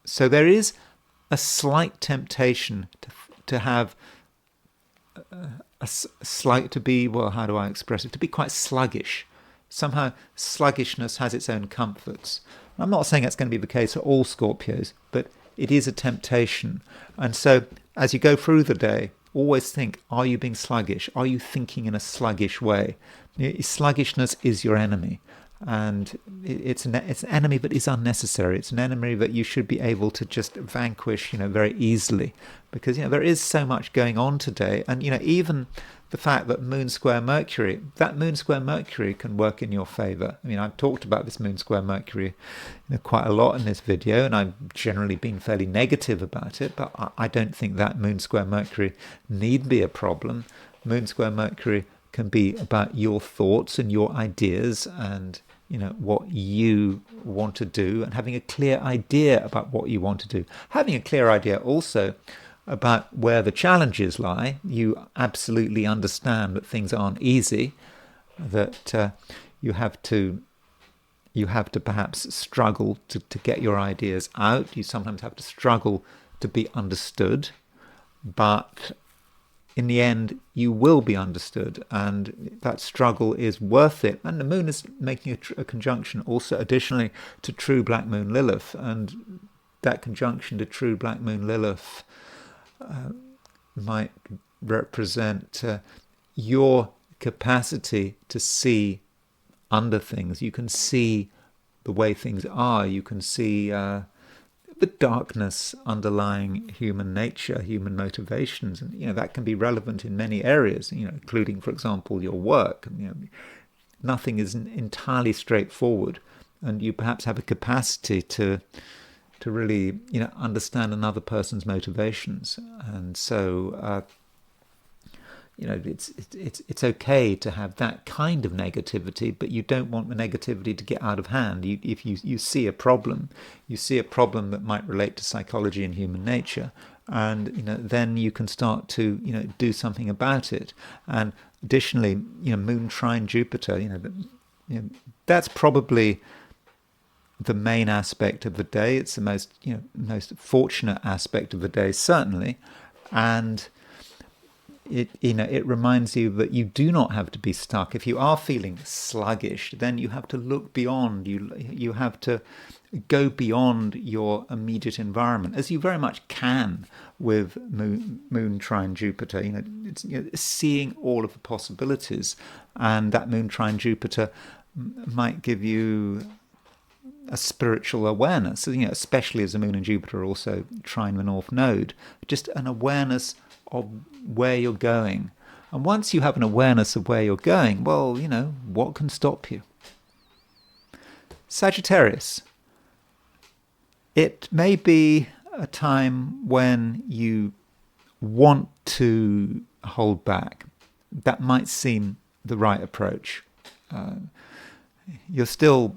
So there is a slight temptation to have to be quite sluggish. Somehow sluggishness has its own comforts. I'm not saying that's going to be the case for all Scorpios, but it is a temptation. And so as you go through the day, always think, are you being sluggish? Are you thinking in a sluggish way? Sluggishness is your enemy. And it's an enemy that is unnecessary. It's an enemy that you should be able to just vanquish, very easily, because there is so much going on today. And even the fact that Moon square Mercury can work in your favor. I mean, I've talked about this Moon square Mercury quite a lot in this video, and I've generally been fairly negative about it, but I don't think that Moon square Mercury need be a problem. Moon square Mercury can be about your thoughts and your ideas, and what you want to do, and having a clear idea about what you want to do. Having a clear idea also about where the challenges lie. You absolutely understand that things aren't easy, that you have to perhaps struggle to get your ideas out. You sometimes have to struggle to be understood, but in the end, you will be understood, and that struggle is worth it. And the Moon is making a conjunction also additionally to true Black Moon Lilith, and that conjunction to true Black Moon Lilith might represent your capacity to see under things. You can see the way things are. You can see the darkness underlying human nature, human motivations, and that can be relevant in many areas, including, for example, your work. Nothing is entirely straightforward, and you perhaps have a capacity to really understand another person's motivations. And so it's okay to have that kind of negativity, but you don't want the negativity to get out of hand. If you see a problem, that might relate to psychology and human nature, and then you can start to do something about it. And additionally, Moon trine Jupiter, that's probably the main aspect of the day. It's the most fortunate aspect of the day, certainly. And it reminds you that you do not have to be stuck. If you are feeling sluggish, then you have to look beyond. You have to go beyond your immediate environment, as you very much can with Moon trine Jupiter. It's seeing all of the possibilities, and that Moon trine Jupiter might give you a spiritual awareness. So, especially as the Moon and Jupiter also trine the North Node, just an awareness of where you're going. And once you have an awareness of where you're going, well, what can stop you? Sagittarius. It may be a time when you want to hold back. That might seem the right approach. You're still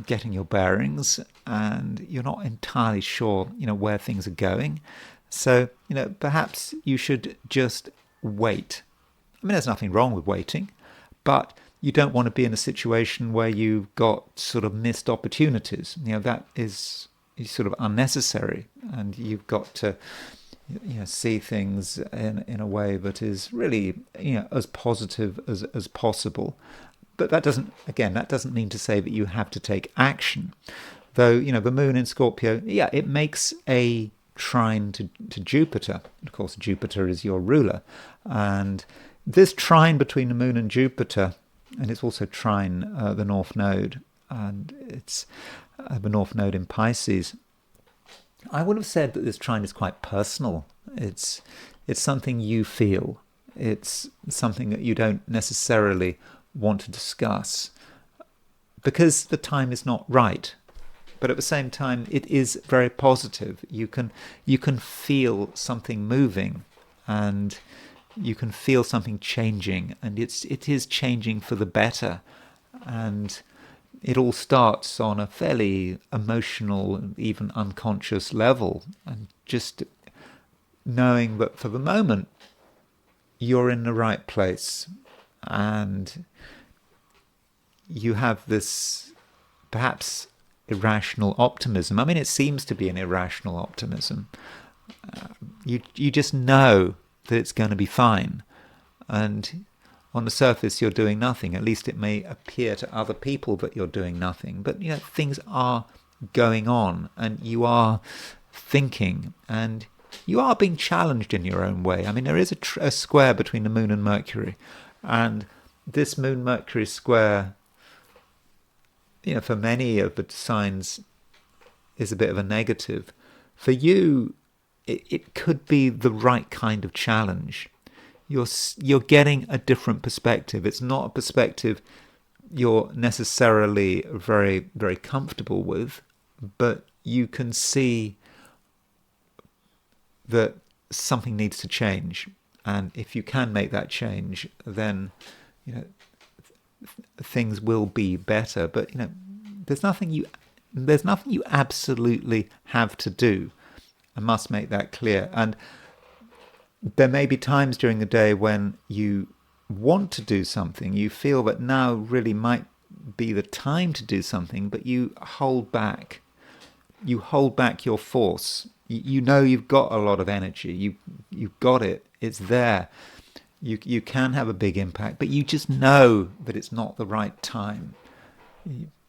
getting your bearings, and you're not entirely sure, where things are going. So, perhaps you should just wait. I mean, there's nothing wrong with waiting, but you don't want to be in a situation where you've got sort of missed opportunities. That is sort of unnecessary, and you've got to see things in a way that is really as positive as possible. But that doesn't mean to say that you have to take action. Though, the Moon in Scorpio, it makes a trine to Jupiter. Of course, Jupiter is your ruler. And this trine between the Moon and Jupiter, and it's also trine the North Node, and it's the North Node in Pisces. I would have said that this trine is quite personal. It's something you feel. It's something that you don't necessarily want to discuss because the time is not right. But at the same time, it is very positive. You can feel something moving, and you can feel something changing, and it is changing for the better. And it all starts on a fairly emotional, even unconscious level, and just knowing that for the moment you're in the right place, and you have this perhaps irrational optimism. I mean, it seems to be an irrational optimism. You just know that it's going to be fine, and on the surface you're doing nothing. At least it may appear to other people that you're doing nothing, but things are going on, and you are thinking, and you are being challenged in your own way. I mean, there is a square between the Moon and Mercury, and this Moon-Mercury square, for many of the signs, is a bit of a negative. For you, it could be the right kind of challenge. You're getting a different perspective. It's not a perspective you're necessarily very, very comfortable with, but you can see that something needs to change. And if you can make that change, then things will be better. But there's nothing you absolutely have to do. I must make that clear. And there may be times during the day when you want to do something, you feel that now really might be the time to do something, but you hold back. You hold back your force. You've got a lot of energy. You've got it. It's there. You can have a big impact, but you just know that it's not the right time.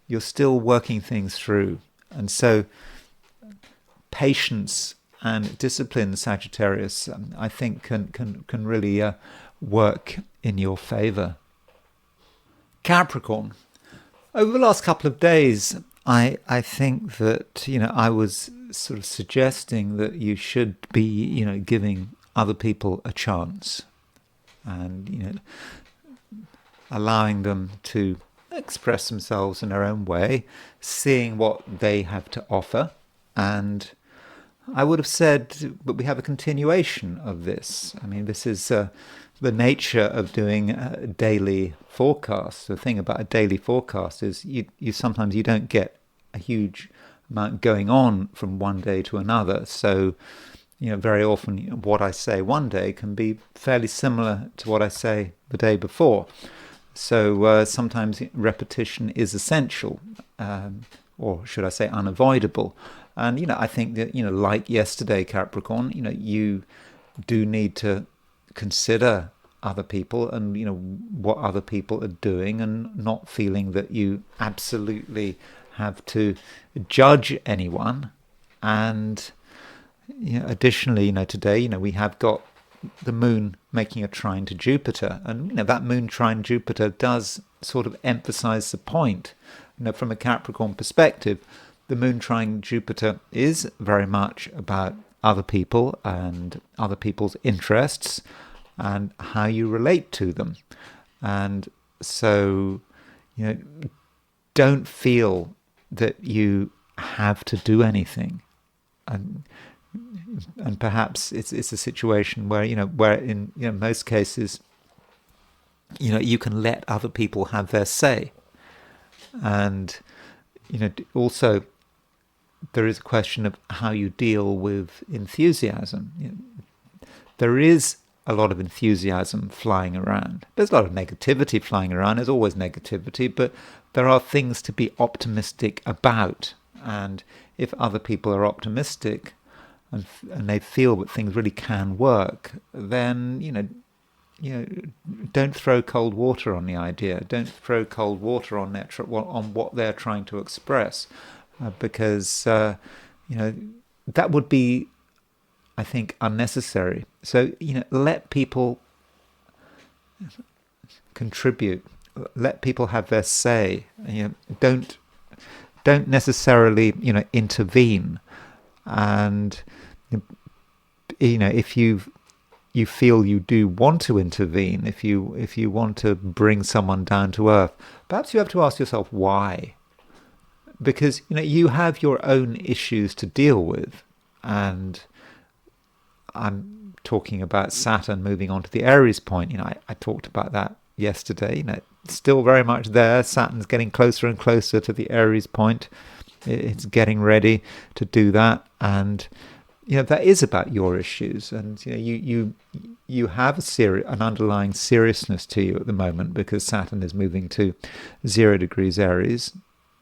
You're still working things through. And so patience and discipline, Sagittarius, I think can really work in your favor. Capricorn. Over the last couple of days, I think that I was sort of suggesting that you should be giving other people a chance, and allowing them to express themselves in their own way, seeing what they have to offer. And I would have said that we have a continuation of this. I mean, this is the nature of doing a daily forecast. The thing about a daily forecast is you sometimes you don't get a huge amount going on from one day to another. So, very often what I say one day can be fairly similar to what I say the day before. So sometimes repetition is essential, or should I say unavoidable. And, I think that, like yesterday, Capricorn, you do need to consider other people and what other people are doing, and not feeling that you absolutely have to judge anyone. And additionally, today, we have got the moon making a trine to Jupiter, and that moon trine Jupiter does sort of emphasize the point. From a Capricorn perspective, the moon trine Jupiter is very much about other people and other people's interests and how you relate to them. And so, don't feel that you have to do anything. And perhaps it's a situation where where in most cases you can let other people have their say. And also there is a question of how you deal with enthusiasm. There is a lot of enthusiasm flying around. There's a lot of negativity flying around. There's always negativity, but there are things to be optimistic about. And if other people are optimistic and they feel that things really can work, then don't throw cold water on the idea. Don't throw cold water on what they're trying to express, because that would be, I think, unnecessary. So let people contribute. Let people have their say. Don't necessarily intervene. And if you feel you do want to intervene, if you want to bring someone down to earth, perhaps you have to ask yourself why. Because you have your own issues to deal with. And I'm talking about Saturn moving on to the Aries point. I talked about that yesterday. It's still very much there. Saturn's getting closer and closer to the Aries point. It's getting ready to do that. And that is about your issues. And you have an underlying seriousness to you at the moment, because Saturn is moving to 0 degrees Aries.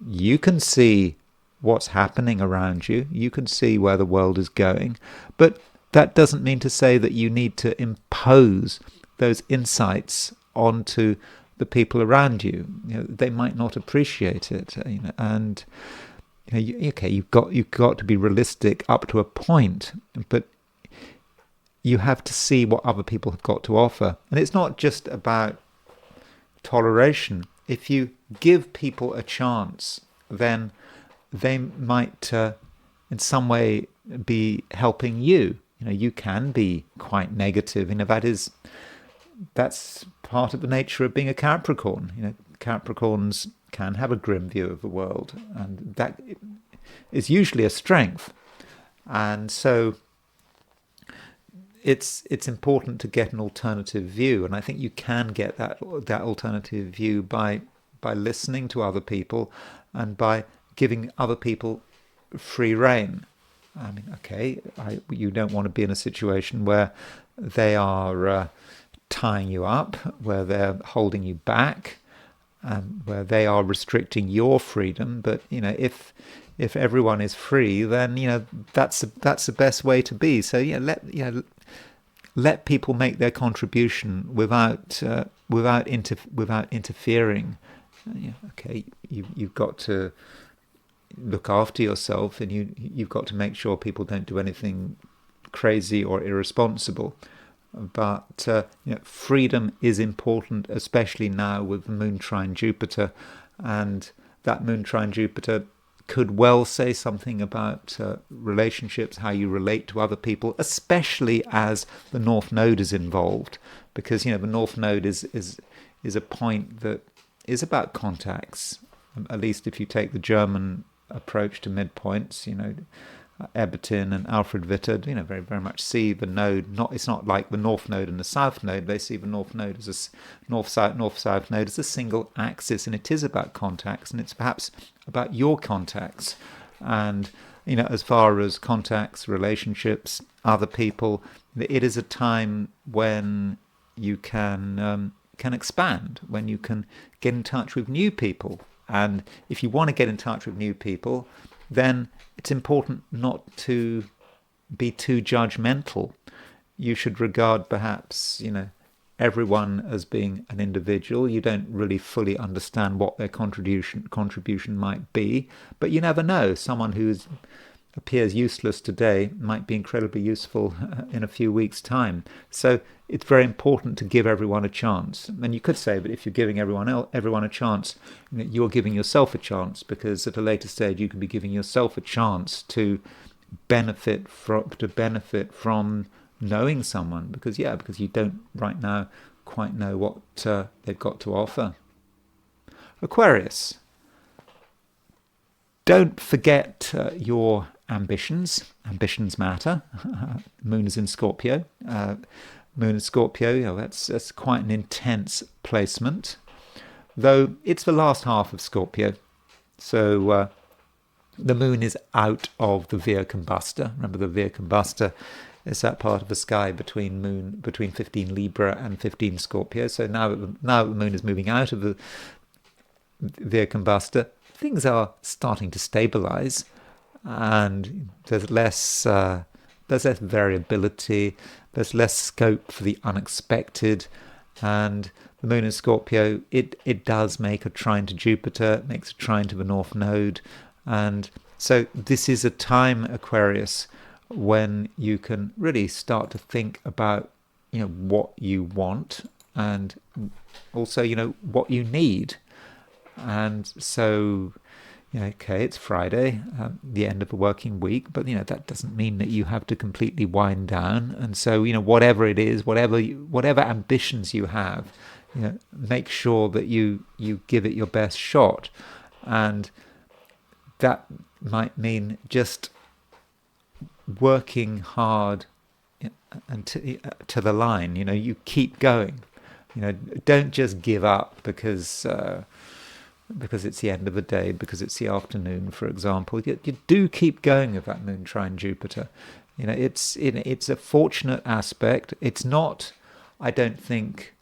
You can see what's happening around you. You can see where the world is going. But that doesn't mean to say that you need to impose those insights onto the people around you. They might not appreciate it. And you've got to be realistic up to a point, but you have to see what other people have got to offer. And it's not just about toleration. If you give people a chance, then they might in some way be helping you. You can be quite negative. That's part of the nature of being a Capricorn. Capricorns can have a grim view of the world, and that is usually a strength. And so it's important to get an alternative view, and I think you can get that alternative view by listening to other people and by giving other people free rein. You don't want to be in a situation where they are tying you up, where they're holding you back, where they are restricting your freedom. But if everyone is free, then that's the best way to be. So let people make their contribution without interfering. You've got to look after yourself, and you've got to make sure people don't do anything crazy or irresponsible. But freedom is important, especially now with the moon trine Jupiter, and that moon trine Jupiter could well say something about relationships, how you relate to other people, especially as the North Node is involved, because the North Node is a point that is about contacts. At least if you take the German approach to midpoints, Ebertin and Alfred Witter, very, very much see the node. It's not like the North Node and the South Node. They see the North Node as a North-South node as a single axis, and it is about contacts, and it's perhaps about your contacts. And as far as contacts, relationships, other people, it is a time when you can expand, when you can get in touch with new people. And if you want to get in touch with new people, then it's important not to be too judgmental. you should regard perhaps, everyone as being an individual. You don't really fully understand what their contribution might be, but you never know. Someone who appears useless today might be incredibly useful in a few weeks' time. So it's very important to give everyone a chance. And you could say that if you're giving everyone a chance, you're giving yourself a chance, because at a later stage you could be giving yourself a chance to benefit from knowing someone, because you don't right now quite know what they've got to offer. Aquarius, don't forget your ambitions. Ambitions matter. Moon is in Scorpio. That's quite an intense placement, though it's the last half of Scorpio. So the moon is out of the Via Combusta. Remember, the Via Combusta is that part of the sky between 15 Libra and 15 Scorpio. So now the moon is moving out of the Via Combusta. Things are starting to stabilize, and there's less variability, there's less scope for the unexpected. And the moon in Scorpio, it does make a trine to Jupiter, makes a trine to the North Node. And so this is a time, Aquarius, when you can really start to think about, what you want, and also, what you need. And so, okay, it's Friday, the end of a working week, but that doesn't mean that you have to completely wind down. And so, whatever it is, whatever ambitions you have, make sure that you give it your best shot. And that might mean just working hard and to the line. You keep going. Don't just give up because it's the end of the day, because it's the afternoon, for example. You do keep going with that moon trine Jupiter. It's a fortunate aspect. It's not, I don't think,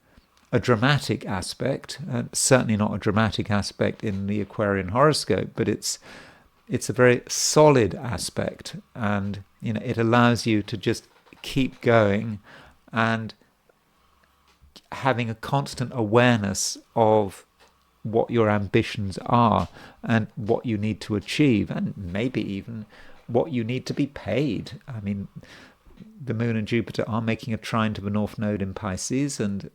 a dramatic aspect. Certainly not a dramatic aspect in the Aquarian horoscope, but it's a very solid aspect, and it allows you to just keep going and having a constant awareness of what your ambitions are and what you need to achieve, and maybe even what you need to be paid. I mean, the moon and Jupiter are making a trine to the North Node in Pisces, and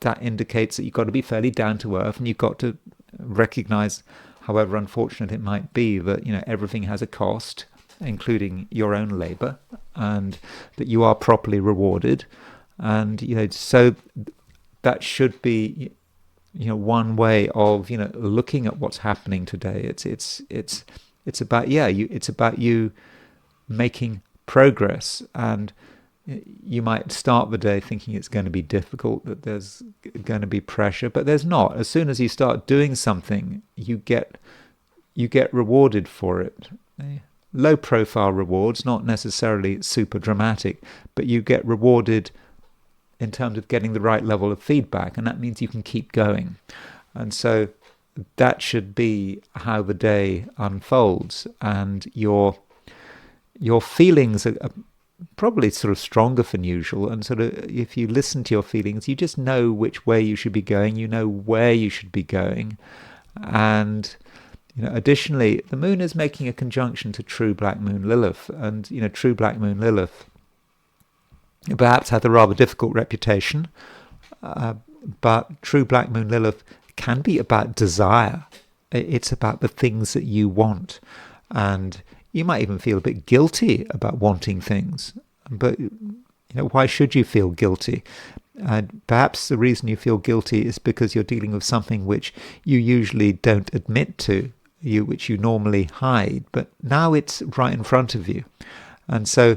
that indicates that you've got to be fairly down to earth, and you've got to recognize, however unfortunate it might be, that everything has a cost, including your own labor, and that you are properly rewarded. And so that should be one way of looking at what's happening today. It's about you making progress, and you might start the day thinking it's going to be difficult, that there's going to be pressure, but there's not. As soon as you start doing something, you get rewarded for it. Low profile rewards, not necessarily super dramatic, but you get rewarded in terms of getting the right level of feedback, and that means you can keep going. And so that should be how the day unfolds, and your feelings are probably sort of stronger than usual, and sort of, if you listen to your feelings, you just know which way you should be going, you know where you should be going. And additionally, the moon is making a conjunction to true black moon Lilith, and true black moon Lilith perhaps had a rather difficult reputation, but true black moon Lilith can be about desire. It's about the things that you want, and you might even feel a bit guilty about wanting things, but why should you feel guilty? Perhaps the reason you feel guilty is because you're dealing with something which you usually don't admit to, which you normally hide, but now it's right in front of you. And so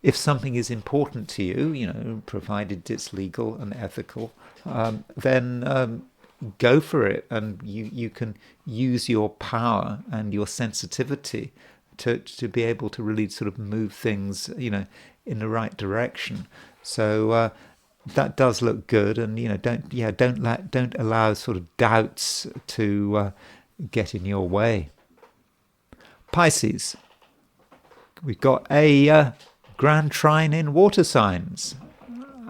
if something is important to you, provided it's legal and ethical, then go for it, and you can use your power and your sensitivity to be able to really sort of move things, in the right direction. So that does look good, and don't allow sort of doubts to get in your way. Pisces, we've got a grand trine in water signs.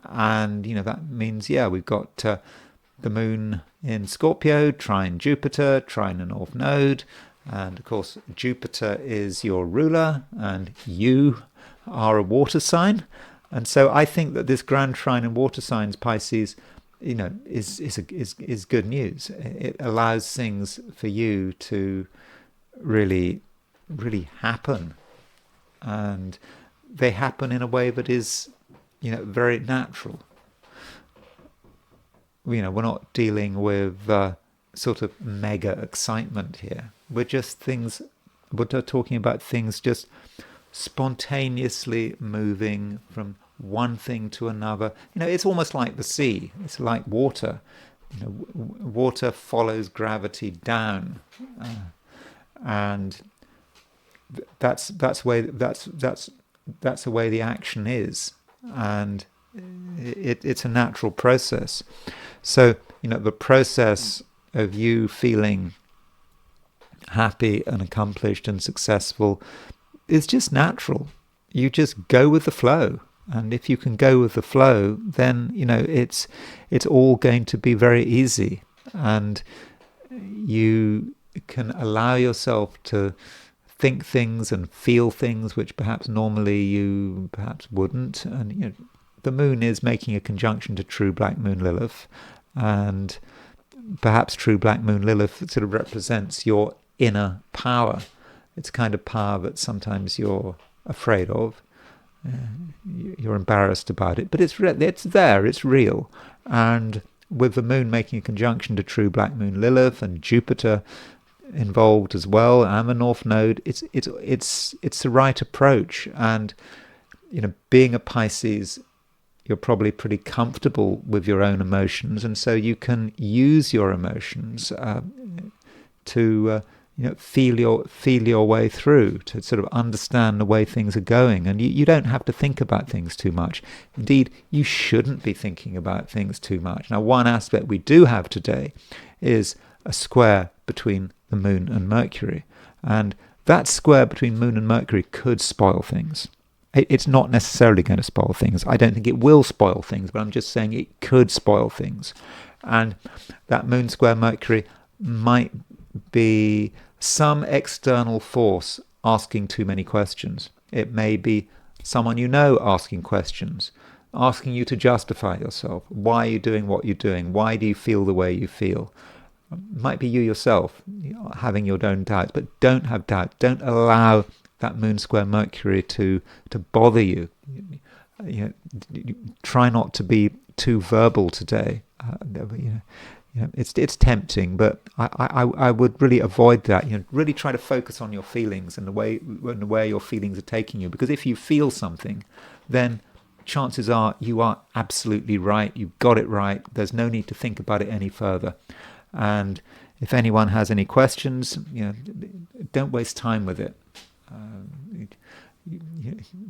And, that means, we've got the moon in Scorpio, trine Jupiter, trine the North Node. And, of course, Jupiter is your ruler, and you are a water sign. And so I think that this grand trine in water signs, Pisces, is good news. It allows things for you to really, really happen. And they happen in a way that is, very natural. We're not dealing with sort of mega excitement here. We're talking about things just spontaneously moving from one thing to another. It's almost like the sea. It's like water. Water follows gravity down, and that's the way the action is, and it's a natural process. So the process of you feeling happy and accomplished and successful is just natural. You just go with the flow. And if you can go with the flow, then, it's all going to be very easy. And you can allow yourself to think things and feel things which perhaps normally you perhaps wouldn't. And, the moon is making a conjunction to true black moon Lilith. And perhaps true black moon Lilith sort of represents your inner power. It's a kind of power that sometimes you're afraid of. You're embarrassed about it, but it's there, it's real. And with the moon making a conjunction to true black moon Lilith and Jupiter involved as well, and the North Node, it's the right approach. And being a Pisces, you're probably pretty comfortable with your own emotions, and so you can use your emotions to feel your way through, to sort of understand the way things are going. And you don't have to think about things too much. Indeed, you shouldn't be thinking about things too much. Now, one aspect we do have today is a square between the moon and Mercury. And that square between moon and Mercury could spoil things. It's not necessarily going to spoil things. I don't think it will spoil things, but I'm just saying it could spoil things. And that moon square Mercury might be some external force asking too many questions. It may be someone asking questions, asking you to justify yourself. Why are you doing what you're doing? Why do you feel the way you feel? It might be you yourself having your own doubts, but don't have doubts. Don't allow that moon square Mercury to bother you. Try not to be too verbal today. It's tempting, but I would really avoid that. Really try to focus on your feelings and the way your feelings are taking you. Because if you feel something, then chances are you are absolutely right. You've got it right. There's no need to think about it any further. And if anyone has any questions, don't waste time with it,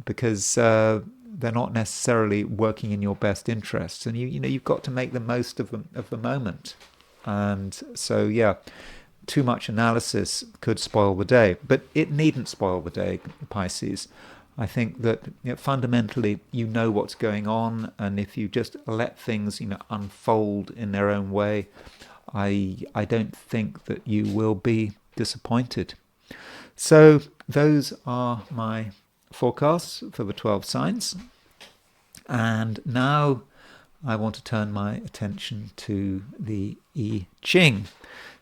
because they're not necessarily working in your best interests, and you've got to make the most of the moment. And so too much analysis could spoil the day, but it needn't spoil the day, Pisces. I think that fundamentally what's going on, and if you just let things unfold in their own way, I don't think that you will be disappointed. So those are my forecasts for the 12 signs. And now I want to turn my attention to the I Ching.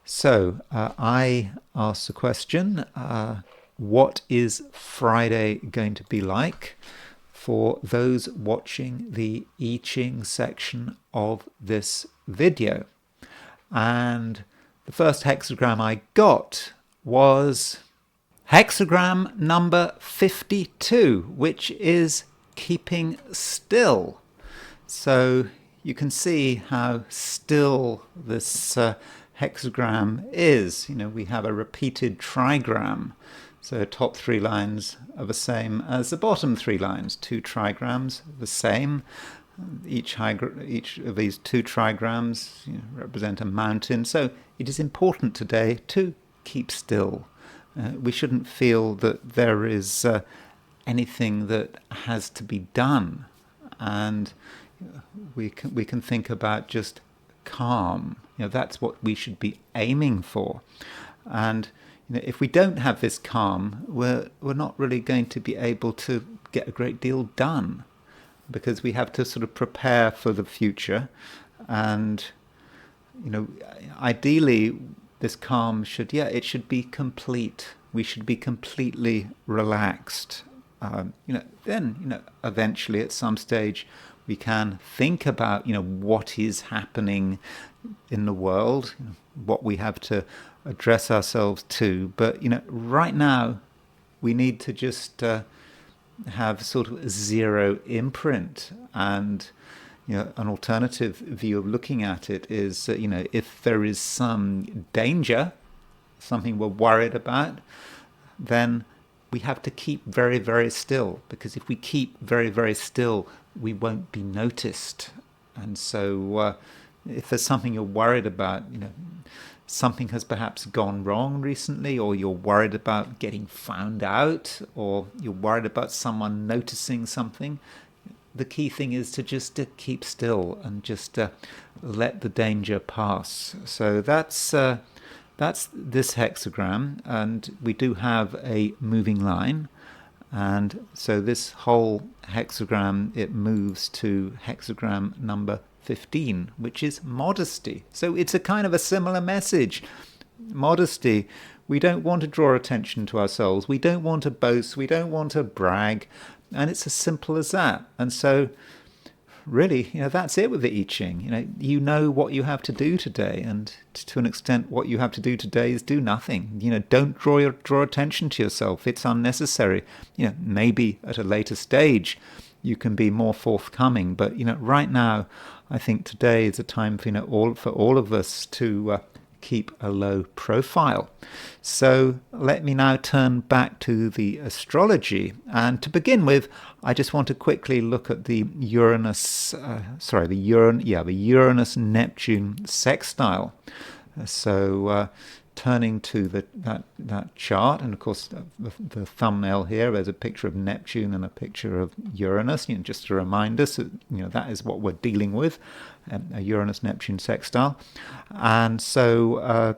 So I asked the question, what is Friday going to be like for those watching the I Ching section of this video? And the first hexagram I got was hexagram number 52, which is keeping still. So you can see how still this hexagram is. We have a repeated trigram. So top 3 lines are the same as the bottom 3 lines. 2 trigrams the same. Each of these 2 trigrams represent a mountain. So it is important today to keep still. We shouldn't feel that there is anything that has to be done, and we can think about just calm. That's what we should be aiming for. And if we don't have this calm, we're not really going to be able to get a great deal done, because we have to sort of prepare for the future. And ideally this calm should be complete. We should be completely relaxed. Then eventually at some stage we can think about what is happening in the world, what we have to address ourselves to. But right now we need to just have sort of a zero imprint. And an alternative view of looking at it is that if there is some danger, something we're worried about, then we have to keep very, very still, because if we keep very, very still, we won't be noticed. And so if there's something you're worried about, something has perhaps gone wrong recently, or you're worried about getting found out, or you're worried about someone noticing something, the key thing is to just keep still and just let the danger pass. So that's this hexagram, and we do have a moving line. And so this whole hexagram, it moves to hexagram number 15, which is modesty. So it's a kind of a similar message. Modesty. We don't want to draw attention to ourselves. We don't want to boast. We don't want to brag. And it's as simple as that. And so really, that's it with the I Ching. You know what you have to do today, and to an extent what you have to do today is do nothing. Don't draw attention to yourself. It's unnecessary. Maybe at a later stage you can be more forthcoming, but right now I think today is a time for all of us to keep a low profile. So let me now turn back to the astrology, and to begin with, I just want to quickly look at the Uranus-Neptune sextile. So turning to that chart, and of course the thumbnail here, there's a picture of Neptune and a picture of Uranus, just to remind us that that is what we're dealing with, a Uranus-Neptune sextile. And so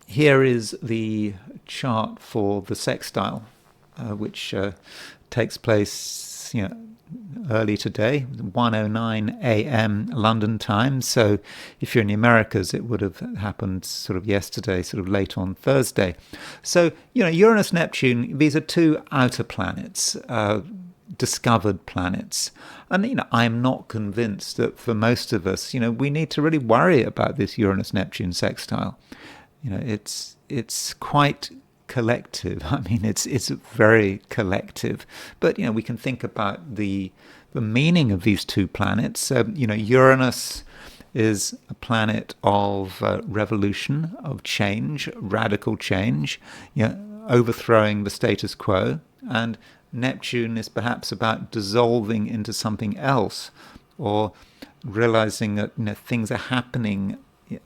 here is the chart for the sextile, which takes place early today, 1:09 a.m. London time. So if you're in the Americas, it would have happened sort of yesterday, sort of late on Thursday. So Uranus-Neptune, these are two outer planets, discovered planets. And I'm not convinced that for most of us, we need to really worry about this Uranus-Neptune sextile. It's quite collective. I mean, it's very collective. But we can think about the meaning of these two planets. Uranus is a planet of revolution, of change, radical change, overthrowing the status quo, and Neptune is perhaps about dissolving into something else, or realizing that things are happening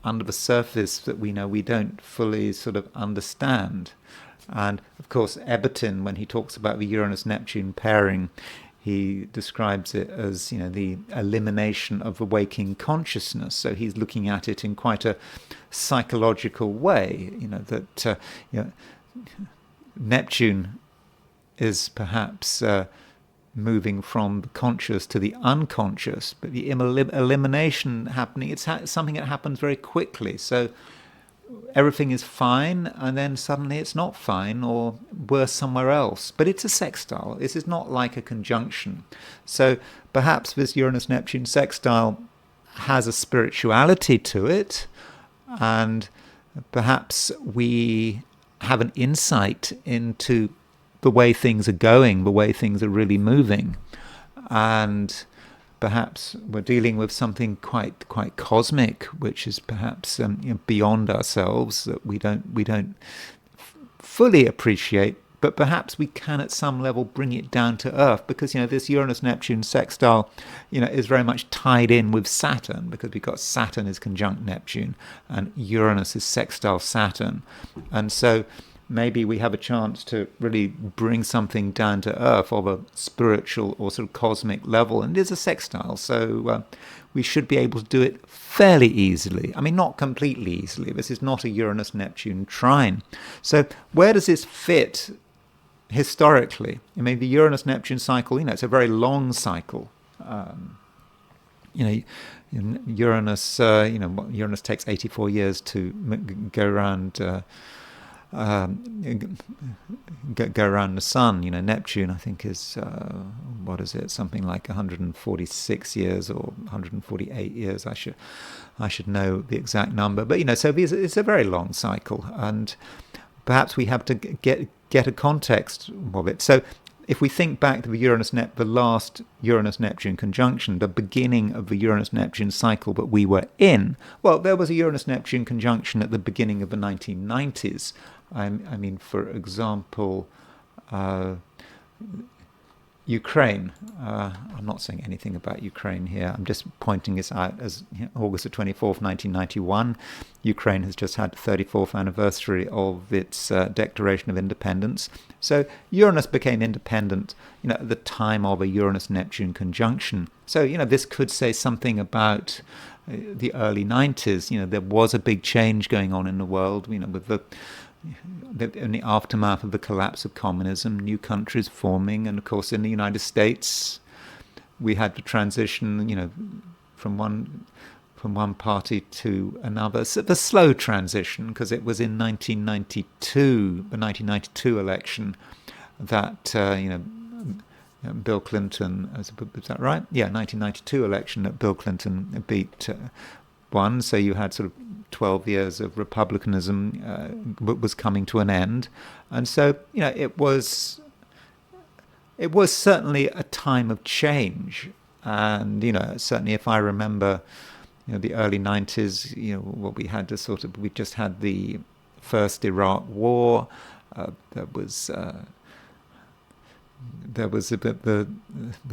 under the surface that we don't fully sort of understand. And of course Eberton, when he talks about the Uranus-Neptune pairing, he describes it as the elimination of the waking consciousness. So he's looking at it in quite a psychological way, that Neptune is perhaps moving from the conscious to the unconscious, but the elimination happening, it's something that happens very quickly. So everything is fine, and then suddenly it's not fine, or worse, somewhere else. But it's a sextile. This is not like a conjunction. So perhaps this Uranus-Neptune sextile has a spirituality to it, and perhaps we have an insight into the way things are going, the way things are really moving, and perhaps we're dealing with something quite cosmic, which is perhaps beyond ourselves, that we don't fully appreciate, but perhaps we can at some level bring it down to earth, because this Uranus-Neptune sextile is very much tied in with Saturn, because we've got Saturn is conjunct Neptune and Uranus is sextile Saturn, and so maybe we have a chance to really bring something down to earth of a spiritual or sort of cosmic level. And it is a sextile, so we should be able to do it fairly easily. I mean, not completely easily. This is not a Uranus-Neptune trine. So where does this fit historically? I mean, the Uranus-Neptune cycle, it's a very long cycle. Uranus, Uranus takes 84 years to go around go around the sun. Neptune, I think, is something like 146 years or 148 years. I should know the exact number, but so it's a very long cycle, and perhaps we have to get a context of it. So if we think back to the last Uranus-Neptune conjunction, the beginning of the Uranus-Neptune cycle that we were in, well, there was a Uranus-Neptune conjunction at the beginning of the 1990s. I mean, for example, Ukraine. I'm not saying anything about Ukraine here. I'm just pointing this out as August the 24th, 1991. Ukraine has just had the 34th anniversary of its declaration of independence. So Uranus became independent, at the time of a Uranus-Neptune conjunction. So, this could say something about the early 90s. There was a big change going on in the world, with in the aftermath of the collapse of communism, new countries forming, and of course in the United States we had the transition, from one party to another. So the slow transition, because it was in the 1992 election that Bill Clinton, is that right? Yeah, 1992 election that Bill Clinton beat won. So you had sort of 12 years of republicanism was coming to an end, and so it was certainly a time of change. And certainly if I remember the early 90s, what we had to we just had the first Iraq war. There was a bit the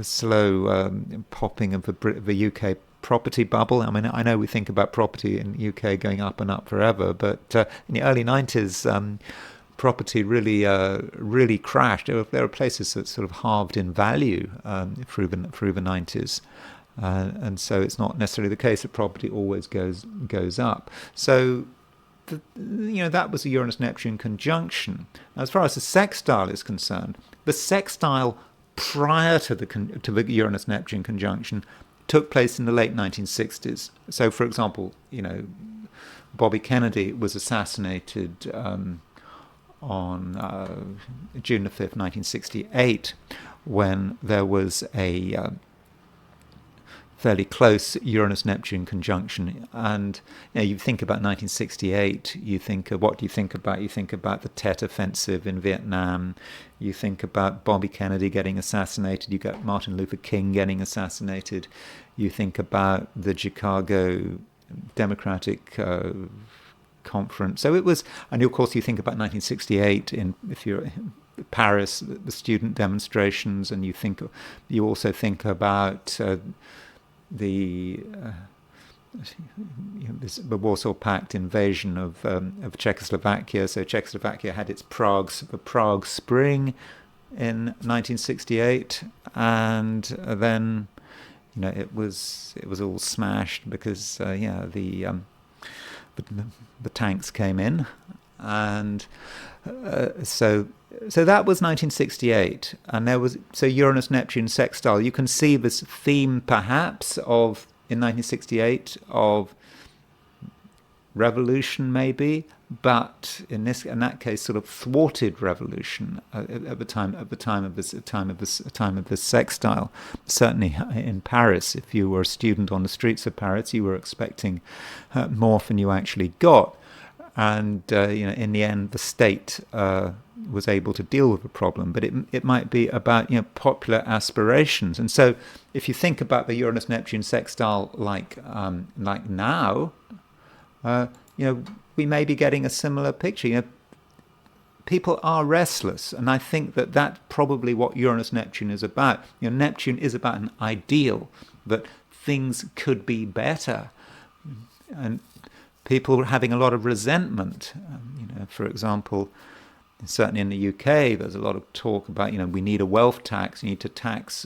slow popping of the UK property bubble. I mean, I know we think about property in the UK going up and up forever, but in the early 90s, property really crashed. There were places that sort of halved in value through the 90s, and so it's not necessarily the case that property always goes up. So that was a Uranus-Neptune conjunction. Now, as far as the sextile is concerned, the sextile prior to the Uranus-Neptune conjunction took place in the late 1960s. So, for example, Bobby Kennedy was assassinated on June the 5th, 1968, when there was a fairly close Uranus-Neptune conjunction. And you think about 1968, what do you think about? You think about the Tet Offensive in Vietnam. You think about Bobby Kennedy getting assassinated. You got Martin Luther King getting assassinated. You think about the Chicago Democratic Conference. So it was, and of course you think about 1968 if you're in Paris, the student demonstrations, and you also think about the Warsaw Pact invasion of Czechoslovakia. So Czechoslovakia had the Prague Spring in 1968, and then it was all smashed because the tanks came in, and so that was 1968, and there was Uranus-Neptune sextile. You can see this theme perhaps in 1968 of revolution, maybe, but in that case, sort of thwarted revolution at the time of this sextile. Certainly in Paris, if you were a student on the streets of Paris, you were expecting more than you actually got. And in the end, the state was able to deal with the problem, but it might be about popular aspirations. And so, if you think about the Uranus-Neptune sextile, like now, we may be getting a similar picture. People are restless, and I think that's probably what Uranus-Neptune is about. Neptune is about an ideal that things could be better, and people are having a lot of resentment. For example, certainly in the UK, there's a lot of talk about, we need a wealth tax. You need to tax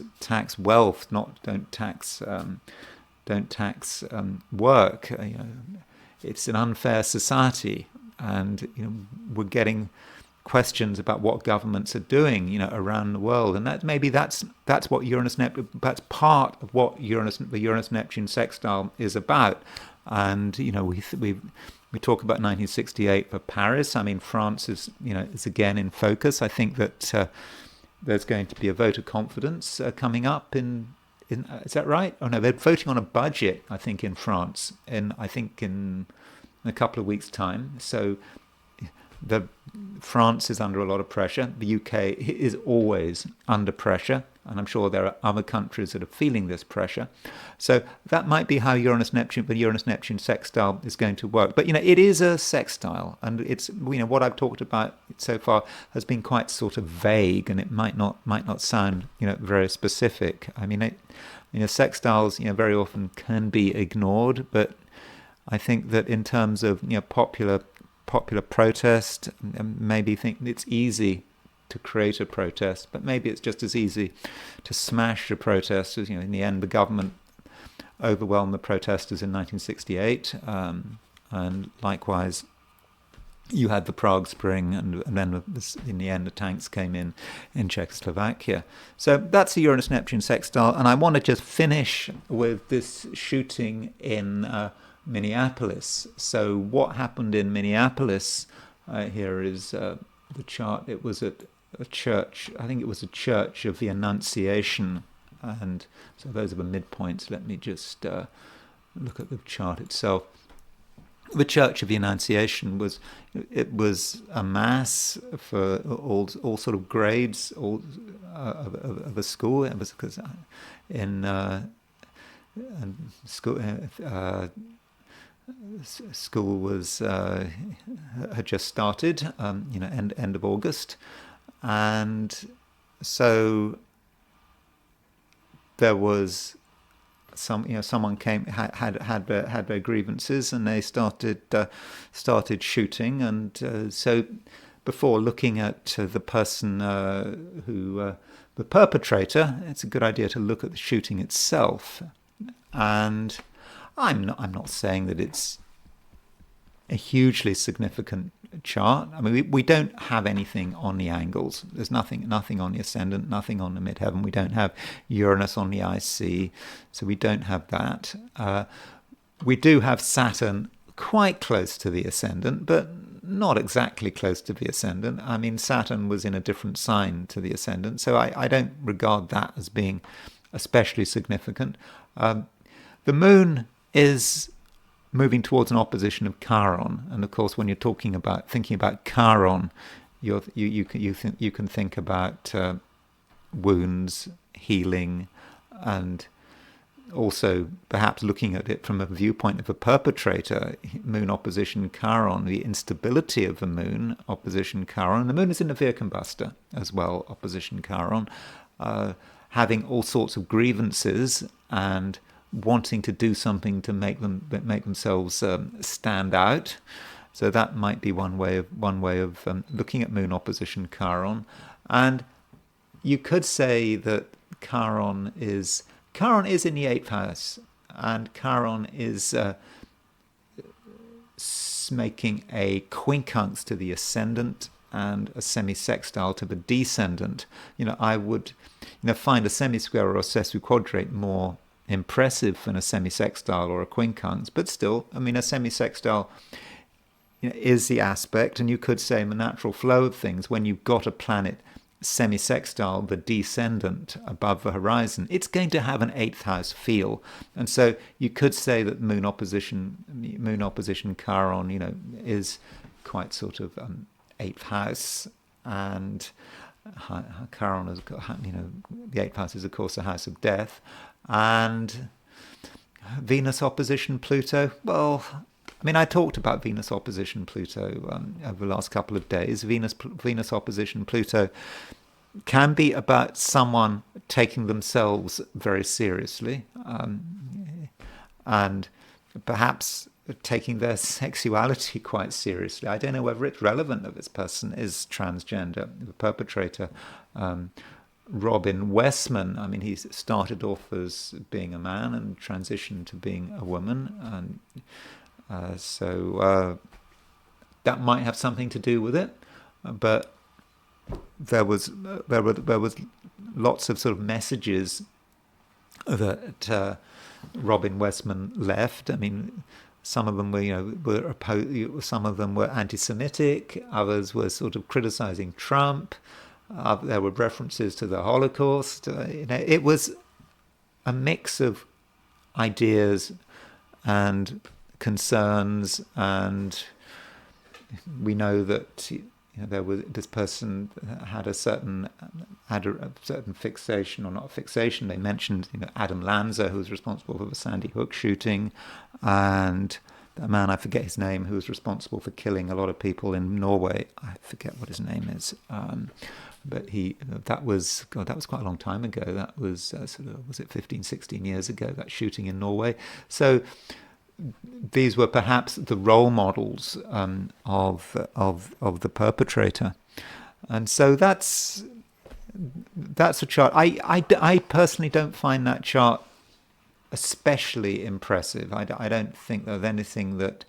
wealth, don't tax work. It's an unfair society, and we're getting questions about what governments are doing, around the world, and that's what that's part of what the Uranus-Neptune sextile is about. And we talk about 1968 for Paris. I mean, France is again in focus. I think that there's going to be a vote of confidence coming up in is that right? Oh no, they're voting on a budget, I think, in France, in a couple of weeks' time. So France is under a lot of pressure. The UK is always under pressure, and I'm sure there are other countries that are feeling this pressure. So that might be how the Uranus-Neptune sextile is going to work. But it is a sextile, and it's what I've talked about so far has been quite sort of vague, and it might not sound very specific. I mean, sextiles very often can be ignored, but I think that in terms of popular protest, maybe think it's easy to create a protest, but maybe it's just as easy to smash a protest. As in the end, the government overwhelmed the protesters in 1968, and likewise, you had the Prague Spring, and then in the end, the tanks came in Czechoslovakia. So that's the Uranus-Neptune sextile, and I want to just finish with this shooting in Minneapolis. So what happened in Minneapolis? Here is the chart. It was at a church. I think it was a church of the Annunciation, and so those are the midpoints. Let me just look at the chart itself. The Church of the Annunciation was a mass for all sort of grades of a school. It was because in school. School was had just started, end of August, and so there was someone came had their grievances, and they started shooting, and so before looking at the person the perpetrator, it's a good idea to look at the shooting itself. And I'm not saying that it's a hugely significant chart. I mean, we don't have anything on the angles. There's nothing on the ascendant, nothing on the midheaven. We don't have Uranus on the IC, so we don't have that. We do have Saturn quite close to the ascendant, but not exactly close to the ascendant. I mean, Saturn was in a different sign to the ascendant, so I don't regard that as being especially significant. The moon is moving towards an opposition of Chiron, and of course, when you're thinking about Chiron, you can think about wounds, healing, and also perhaps looking at it from a viewpoint of a perpetrator. Moon opposition Chiron, the instability of the moon opposition Chiron. The moon is in the Viercombustor as well, opposition Chiron, having all sorts of grievances and wanting to do something to make themselves stand out. So that might be one way of looking at moon opposition Chiron. And you could say that Chiron is in the 8th house, and Chiron is making a quincunx to the ascendant and a semi-sextile to the descendant. I would find a semi-square or a sesquiquadrate more impressive than a semi-sextile or a quincunx, but still, I mean, a semi-sextile is the aspect, and you could say in the natural flow of things, when you've got a planet semi-sextile, the descendant above the horizon, it's going to have an 8th house feel, and so you could say that moon opposition Chiron, is quite sort of 8th house, and Chiron is, the 8th house is of course a house of death. And Venus opposition Pluto, well, I mean, I talked about Venus opposition Pluto over the last couple of days. Venus opposition Pluto can be about someone taking themselves very seriously, and perhaps taking their sexuality quite seriously. I don't know whether it's relevant that this person is transgender. The perpetrator, Robin Westman, I mean, he started off as being a man and transitioned to being a woman, and so that might have something to do with it. But there was lots of sort of messages that Robin Westman left. I mean, some of them were some of them were anti-Semitic. Others were sort of criticizing Trump. There were references to the Holocaust. It was a mix of ideas and concerns, and we know that there was this person had a certain fixation, or not fixation. They mentioned Adam Lanza, who was responsible for the Sandy Hook shooting, and a man, I forget his name, who was responsible for killing a lot of people in Norway. I forget what his name is. But that was quite a long time ago. That was was it 15, 16 years ago, that shooting in Norway. So these were perhaps the role models of the perpetrator, and so that's a chart. I personally don't find that chart especially impressive. I don't think there's anything that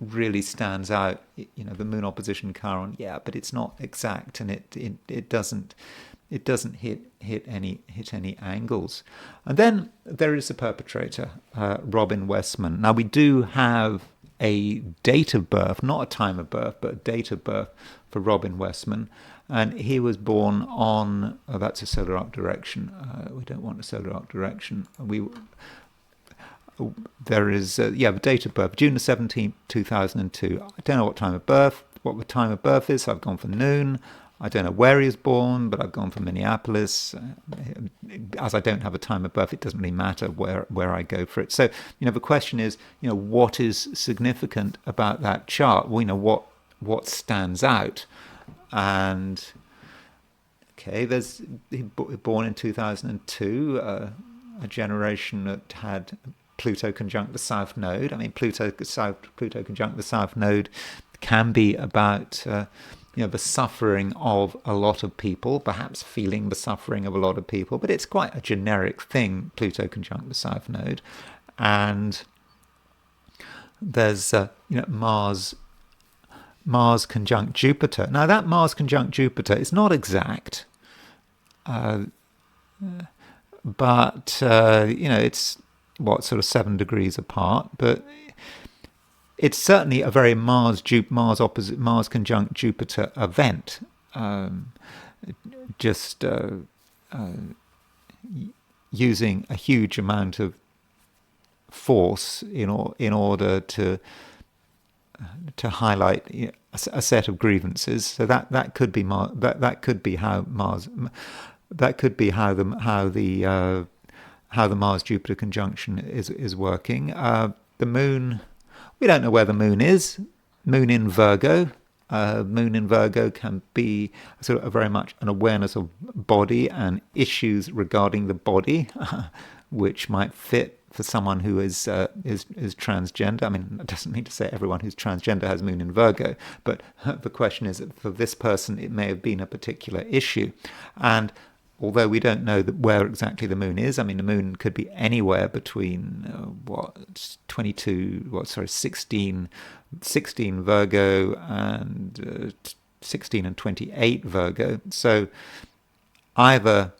really stands out. The moon opposition Chiron, but it's not exact, and it doesn't hit any angles. And then there is a perpetrator, Robin Westman. Now we do have a date of birth, not a time of birth, but a date of birth for Robin Westman, and he was born on that's a solar arc direction. We don't want a solar arc direction. There is the date of birth, June the 17th, 2002. I don't know what the time of birth is, so I've gone for noon. I don't know where he was born, but I've gone for Minneapolis. As I don't have a time of birth, it doesn't really matter where I go for it. So, the question is, what is significant about that chart? Well, what stands out? And okay, he born in 2002, a generation that had Pluto conjunct the South Node. I mean, Pluto conjunct the South Node can be about the suffering of a lot of people, perhaps feeling the suffering of a lot of people, but it's quite a generic thing, Pluto conjunct the South Node. And there's Mars conjunct Jupiter. Now that Mars conjunct Jupiter is not exact, but it's sort of 7 degrees apart, but it's certainly a very Mars conjunct Jupiter event. Using a huge amount of force in order to highlight a set of grievances. So that could be how the Mars Jupiter conjunction is working. The moon. We don't know where the moon is. Moon in Virgo. Moon in Virgo can be sort of very much an awareness of body and issues regarding the body, which might fit for someone who is transgender. I mean, that doesn't mean to say everyone who's transgender has moon in Virgo, but the question is that for this person, it may have been a particular issue. And although we don't know where exactly the moon is, I mean, the moon could be anywhere between 16 Virgo and 16 and 28 Virgo. So either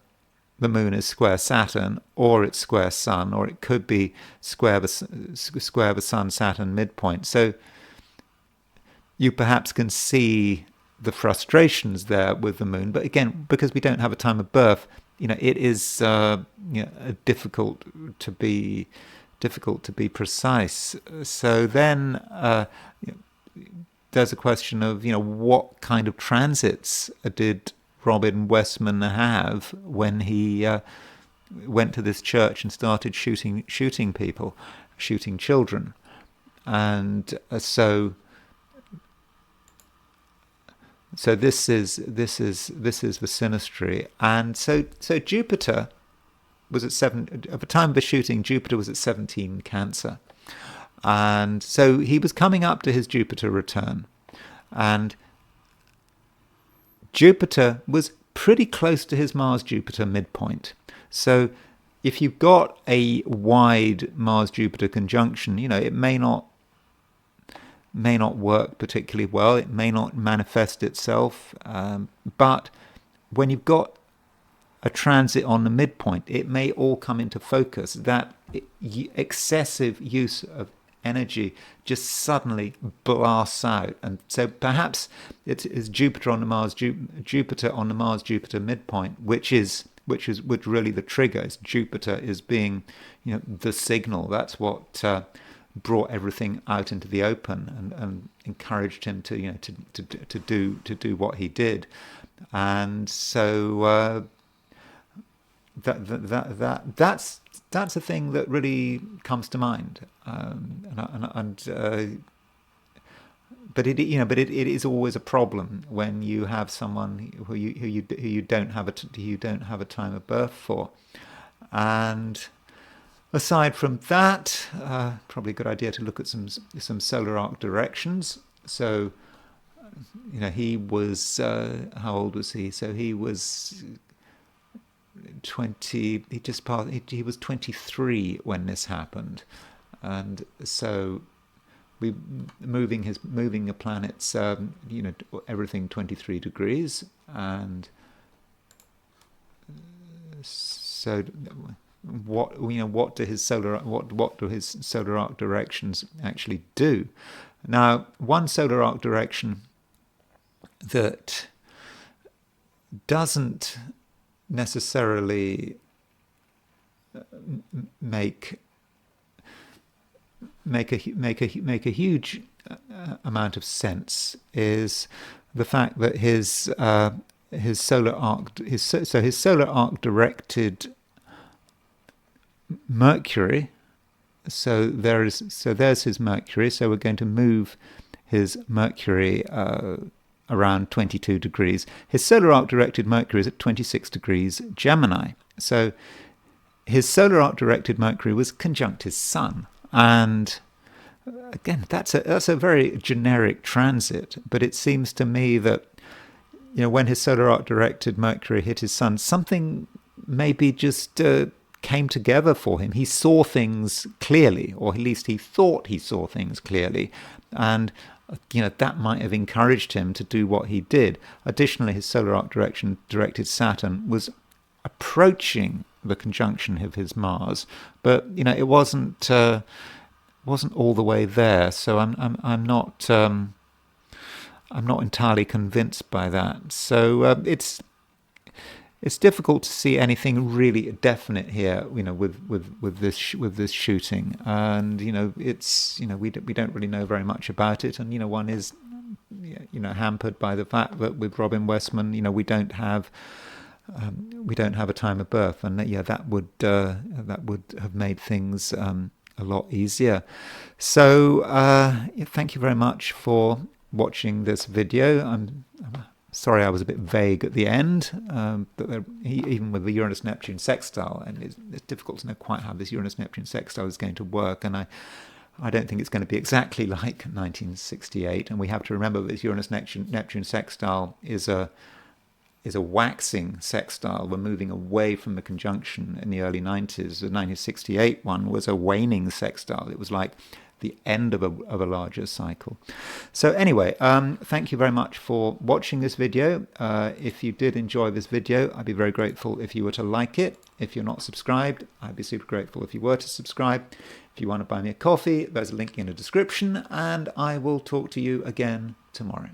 the moon is square Saturn, or it's square Sun, or it could be square the Sun-Saturn midpoint. So you perhaps can see the frustrations there with the moon, but again, because we don't have a time of birth, it is difficult to be precise. So then there's a question of what kind of transits did Robin Westman have when he went to this church and started shooting people, shooting children, and so this is the synastry. And so Jupiter was at 7 at the time of the shooting. Jupiter was at 17 Cancer, And so he was coming up to his Jupiter return. And Jupiter was pretty close to his Mars-Jupiter midpoint. So if you've got a wide Mars-Jupiter conjunction, it may not work particularly well. It may not manifest itself. But when you've got a transit on the midpoint, it may all come into focus. That excessive use of energy just suddenly blasts out, and so perhaps it is Jupiter on the Mars midpoint, which really the trigger is. Jupiter is being, the signal. That's what brought everything out into the open and encouraged him to do what he did, and so that's a thing that really comes to mind, but it is always a problem when you have someone who you don't have a time of birth for. And aside from that, probably a good idea to look at some solar arc directions. So, he was how old was he? So he was 20. He was 23 when this happened, and so we moving the planets, everything 23 degrees, and so what do his solar arc directions actually do? Now, one solar arc direction that doesn't necessarily make a huge amount of sense is the fact that his solar arc directed Mercury. So there's his Mercury. So we're going to move his Mercury around 22 degrees. His solar arc directed Mercury is at 26 degrees Gemini. So his solar arc directed Mercury was conjunct his Sun. And again, that's a very generic transit, but it seems to me that when his solar arc directed Mercury hit his Sun, something maybe just came together for him. He saw things clearly, or at least he thought he saw things clearly, and that might have encouraged him to do what he did. Additionally, his solar arc directed Saturn was approaching the conjunction of his Mars, but it wasn't all the way there. So I'm not entirely convinced by that. So it's difficult to see anything really definite here, with this shooting, and we don't really know very much about it, and one is hampered by the fact that with Robin Westman, we don't have a time of birth, and that would have made things a lot easier. So thank you very much for watching this video. I'm sorry I was a bit vague at the end, but even with the Uranus-Neptune sextile, and it's difficult to know quite how this Uranus-Neptune sextile is going to work, and I don't think it's going to be exactly like 1968, and we have to remember that this Uranus-Neptune sextile is a waxing sextile. We're moving away from the conjunction in the early 90s. The 1968 one was a waning sextile. It was like the end of a larger cycle. So anyway, thank you very much for watching this video. If you did enjoy this video, I'd be very grateful if you were to like it. If you're not subscribed, I'd be super grateful if you were to subscribe. If you want to buy me a coffee, there's a link in the description, and I will talk to you again tomorrow.